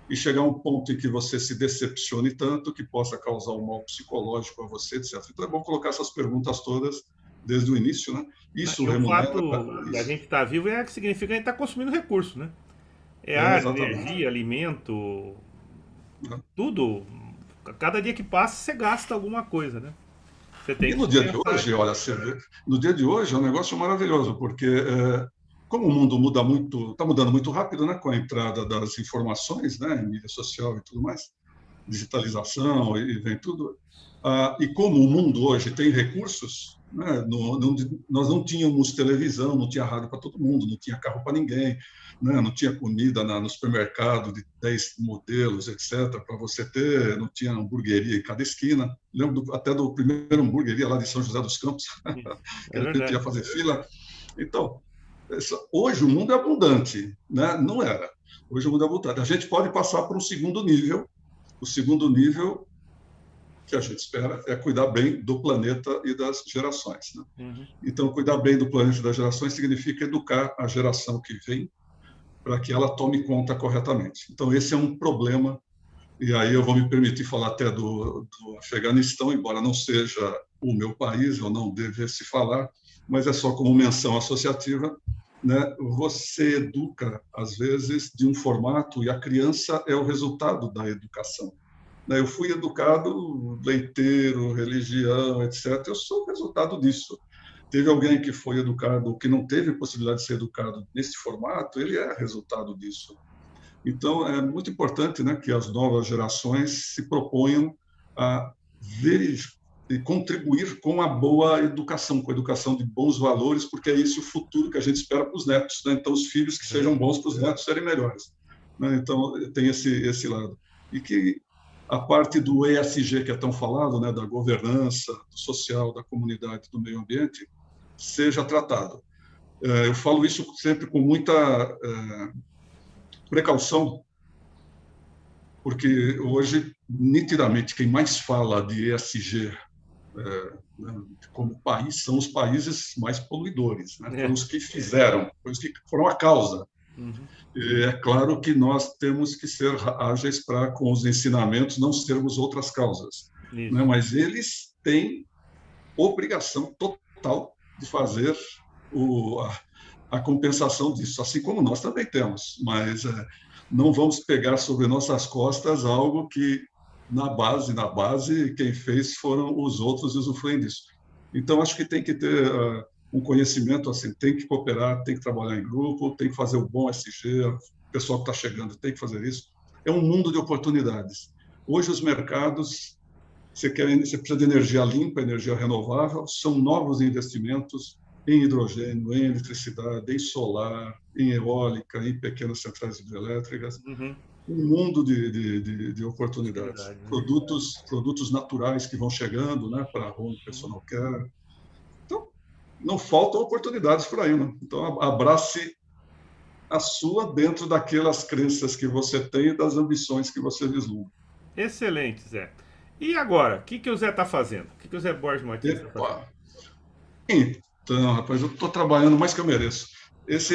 e chegar a um ponto em que você se decepcione tanto que possa causar um mal psicológico a você, etc. Então, é bom colocar essas perguntas todas desde o início, né? Isso E o remunera fato da isso. gente estar vivo é que significa que a gente está consumindo recurso, né? É ar, Exatamente. energia, alimento, Né? tudo. Cada dia que passa, você gasta alguma coisa, né? Você tem E que no dia de pensar. hoje, olha, no dia de hoje é um negócio maravilhoso, porque como o mundo muda muito, está mudando muito rápido, né, com a entrada das informações, né, em mídia social e tudo mais, digitalização e vem tudo. E como o mundo hoje tem recursos, né? Nós não tínhamos televisão, não tinha rádio para todo mundo, não tinha carro para ninguém, né? Não tinha comida no supermercado de 10 modelos, etc., para você ter, não tinha hamburgueria em cada esquina. Lembro até do primeiro hamburgueria lá de São José dos Campos, que É a gente ia verdade. fazer fila. Então, hoje o mundo é abundante, né? Não era. Hoje o mundo é abundante. A gente pode passar para um segundo nível. O segundo nível que a gente espera é cuidar bem do planeta e das gerações, né? Uhum. Então, cuidar bem do planeta e das gerações significa educar a geração que vem para que ela tome conta corretamente. Então, esse é um problema, e aí eu vou me permitir falar até do Afeganistão, embora não seja o meu país, eu não devesse falar, mas é só como menção associativa, né? Você educa, às vezes, de um formato, e a criança é o resultado da educação. Eu fui educado leiteiro, religião, etc. Eu sou o resultado disso. Teve alguém que foi educado, que não teve possibilidade de ser educado nesse formato, ele é resultado disso. Então, é muito importante, né, que as novas gerações se proponham a ver e contribuir com a boa educação, com a educação de bons valores, porque é esse o futuro que a gente espera para os netos, né? Então, os filhos que sejam bons para os netos serem melhores, né? Então, tem esse lado. E que a parte do ESG, que é tão falado, né, da governança do social, da comunidade, do meio ambiente, seja tratado. Eu falo isso sempre com muita precaução, porque hoje, nitidamente, quem mais fala de ESG como país são os países mais poluidores, né? Foram É. os que fizeram, foram os que foram a causa. Uhum. E é claro que nós temos que ser ágeis para, com os ensinamentos, não sermos outras causas, né? Isso. Mas eles têm obrigação total de fazer a compensação disso, assim como nós também temos, mas não vamos pegar sobre nossas costas algo que, na base, quem fez foram os outros e usufruem disso. Então, acho que tem que ter um conhecimento, assim, tem que cooperar, tem que trabalhar em grupo, tem que fazer o bom SG, o pessoal que está chegando tem que fazer isso. É um mundo de oportunidades. Hoje, os mercados, você precisa de energia limpa, energia renovável, são novos investimentos em hidrogênio, em eletricidade, em solar, em eólica, em pequenas centrais hidrelétricas, Uhum. um mundo de oportunidades. Possibilidade, né? Produtos naturais que vão chegando, né, para onde o personal quer. Então, não faltam oportunidades por aí, né? Então, abrace a sua dentro daquelas crenças que você tem e das ambições que você vislumbra. Excelente, Zé. E agora, o que, que o Zé está fazendo? O que, que o Zé Borges Matias está fazendo? Epa! Então, rapaz, eu estou trabalhando mais que eu mereço. Esse,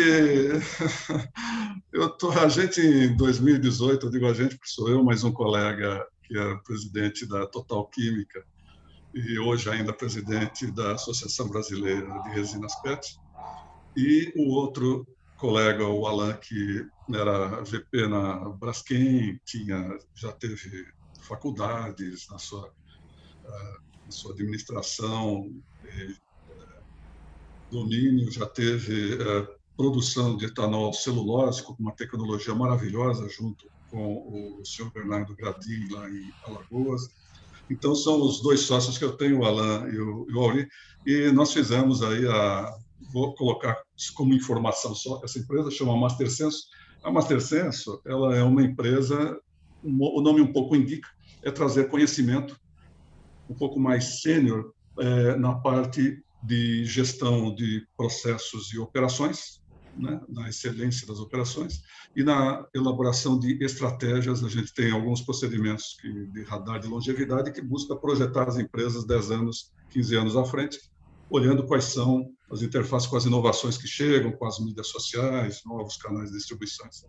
a gente em 2018, eu digo a gente porque sou eu mais um colega que era presidente da Total Química e hoje ainda presidente da Associação Brasileira de Resinas PET, e o outro colega, o Alan, que era VP na Braskem, já teve faculdades na sua administração, domínio, já teve produção de etanol celulósico com uma tecnologia maravilhosa junto com o senhor Bernardo Gradin lá em Alagoas. Então, são os dois sócios que eu tenho, o Alan e o Auri, e nós fizemos aí vou colocar como informação só, essa empresa chama Master Senso. A Master Senso, ela é uma empresa, o nome um pouco indica, é trazer conhecimento um pouco mais sênior na parte de gestão de processos e operações, né, na excelência das operações, e na elaboração de estratégias. A gente tem alguns procedimentos de radar de longevidade que busca projetar as empresas 10 anos, 15 anos à frente, olhando quais são as interfaces com as inovações que chegam, com as mídias sociais, novos canais de distribuição, etc.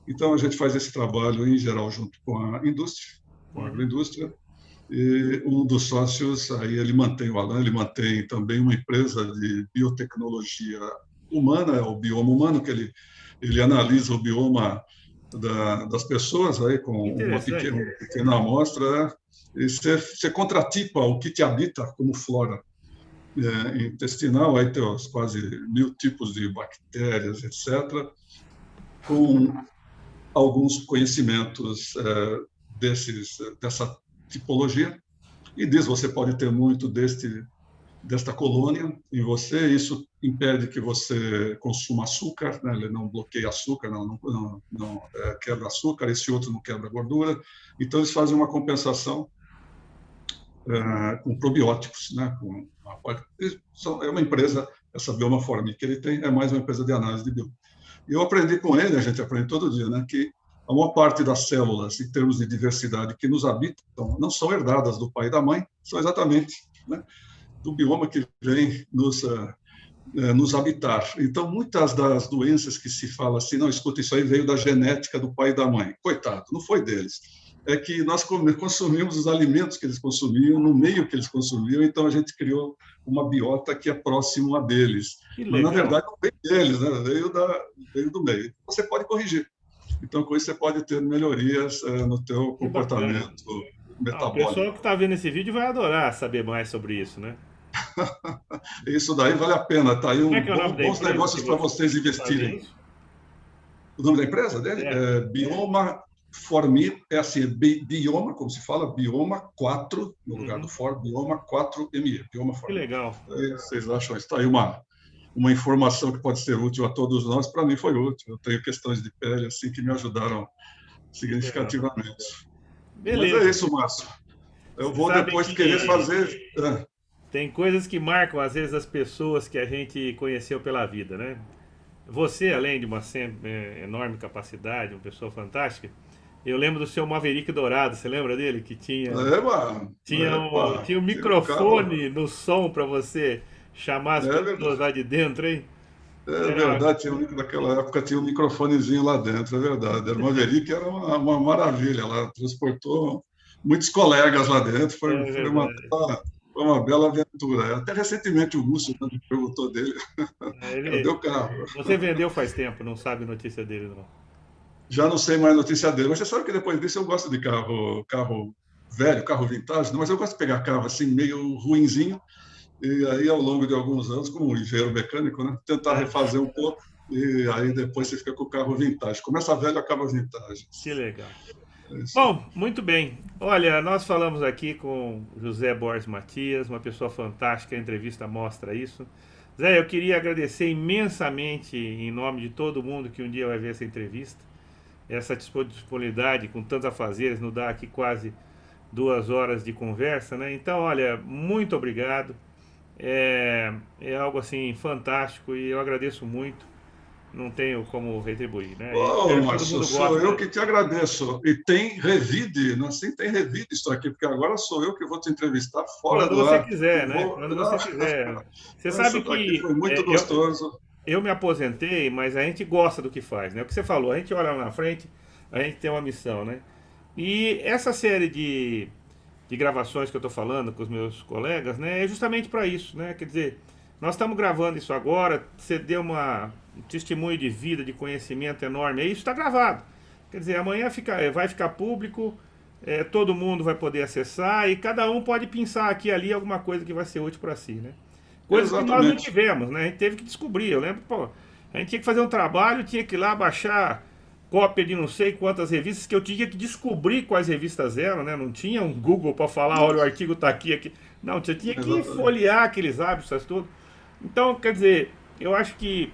Então, a gente faz esse trabalho, em geral, junto com a indústria, com a agroindústria, e um dos sócios, aí ele mantém, o Alan, ele mantém também uma empresa de biotecnologia humana, é o bioma humano, que ele analisa o bioma das pessoas aí com Interessante. uma pequena amostra, e você contratipa o que te habita como flora intestinal, aí tem os quase 1000 tipos de bactérias, etc., com alguns conhecimentos dessa tipologia, e diz você pode ter muito desta colônia em você. Isso impede que você consuma açúcar, né? Ele não bloqueia açúcar, não quebra açúcar, esse outro não quebra gordura. Então, eles fazem uma compensação com probióticos, né? É uma empresa, essa Bioma Formic que ele tem, é mais uma empresa de análise de bioma. Eu aprendi com ele, a gente aprende todo dia, né? Que a maior parte das células, em termos de diversidade, que nos habitam, não são herdadas do pai e da mãe, são exatamente, né, do bioma que vem nos habitar. Então, muitas das doenças que se fala assim, não, escuta, isso aí veio da genética do pai e da mãe. Coitado, não foi deles. É que nós consumimos os alimentos que eles consumiam, no meio que eles consumiam, então a gente criou uma biota que é próximo a deles. Mas, na verdade, não veio deles, né? Veio do meio. Você pode corrigir. Então, com isso, você pode ter melhorias no teu comportamento metabólico. O pessoal que está vendo esse vídeo vai adorar saber mais sobre isso, né? Isso daí vale a pena. Tá aí bons empresa, negócios para vocês investirem. O nome da empresa dele é Bioma Formic, é assim, Bioma, como se fala, Bioma 4, no lugar do For, Bioma 4ME, Bioma Formic. Que legal. Aí vocês acham, está aí uma informação que pode ser útil a todos nós. Para mim foi útil. Eu tenho questões de pele assim que me ajudaram significativamente. Beleza. Mas é isso, Márcio. Eu vou depois querer fazer... Tem coisas que marcam, às vezes, as pessoas que a gente conheceu pela vida, né? Você, além de uma enorme capacidade, uma pessoa fantástica, eu lembro do seu Maverick Dourado, você lembra dele? Que tinha um microfone no som para você chamar as pessoas lá de dentro, hein? É verdade, naquela época tinha um microfonezinho lá dentro, é verdade. Era uma Maverick, era uma maravilha, ela transportou muitos colegas lá dentro, foi uma bela aventura. Até recentemente o Lúcio me perguntou dele, cadê o carro? Você vendeu faz tempo, não sabe notícia dele, não? Já não sei mais notícia dele, mas você sabe que depois disso eu gosto de carro velho, carro vintage, mas eu gosto de pegar carro assim, meio ruinzinho, e aí ao longo de alguns anos, como um engenheiro mecânico, né, tentar refazer um pouco, e aí depois você fica com o carro vintage. Começa velho, acaba vintage. Que legal. Bom, muito bem. Olha, nós falamos aqui com José Borges Matias, uma pessoa fantástica, a entrevista mostra isso. Zé, eu queria agradecer imensamente, em nome de todo mundo que um dia vai ver essa entrevista, essa disponibilidade com tantos afazeres, nos dá aqui quase 2 horas de conversa, né? Então, olha, muito obrigado. É algo assim fantástico e eu agradeço muito. Não tenho como retribuir, né? Márcio, sou eu que te agradeço. E tem revide, tem revide isso aqui, porque agora sou eu que vou te entrevistar fora do ar. Quando você quiser, né? Quando você quiser. Você sabe que foi muito gostoso. Eu me aposentei, mas a gente gosta do que faz, né? O que você falou, a gente olha lá na frente, a gente tem uma missão, né? E essa série de gravações que eu estou falando com os meus colegas, né? É justamente para isso, né? Quer dizer, nós estamos gravando isso agora, você deu um testemunho de vida, de conhecimento enorme, e isso está gravado. Quer dizer, amanhã vai ficar público, todo mundo vai poder acessar e cada um pode pensar aqui e ali alguma coisa que vai ser útil para si, né? Coisas que nós não tivemos, né? A gente teve que descobrir. Eu lembro, a gente tinha que fazer um trabalho, tinha que ir lá baixar cópia de não sei quantas revistas, que eu tinha que descobrir quais revistas eram, né? Não tinha um Google para falar, olha, o artigo está aqui. Não, você tinha que folhear aqueles hábitos, tudo. Então, quer dizer, eu acho que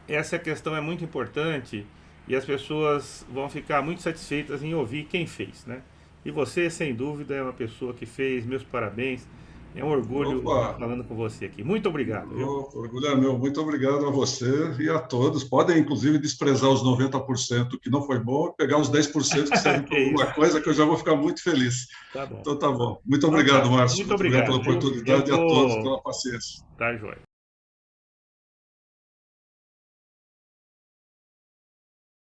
essa questão é muito importante e as pessoas vão ficar muito satisfeitas em ouvir quem fez, né? E você, sem dúvida, é uma pessoa que fez, meus parabéns. É um orgulho estar falando com você aqui. Muito obrigado. O orgulho é meu. Muito obrigado a você e a todos. Podem, inclusive, desprezar os 90% que não foi bom e pegar os 10% que servem para alguma coisa, que eu já vou ficar muito feliz. Tá bom. Então tá bom. Muito obrigado, Márcio. Muito obrigado pela oportunidade e a todos pela paciência. Tá, joia.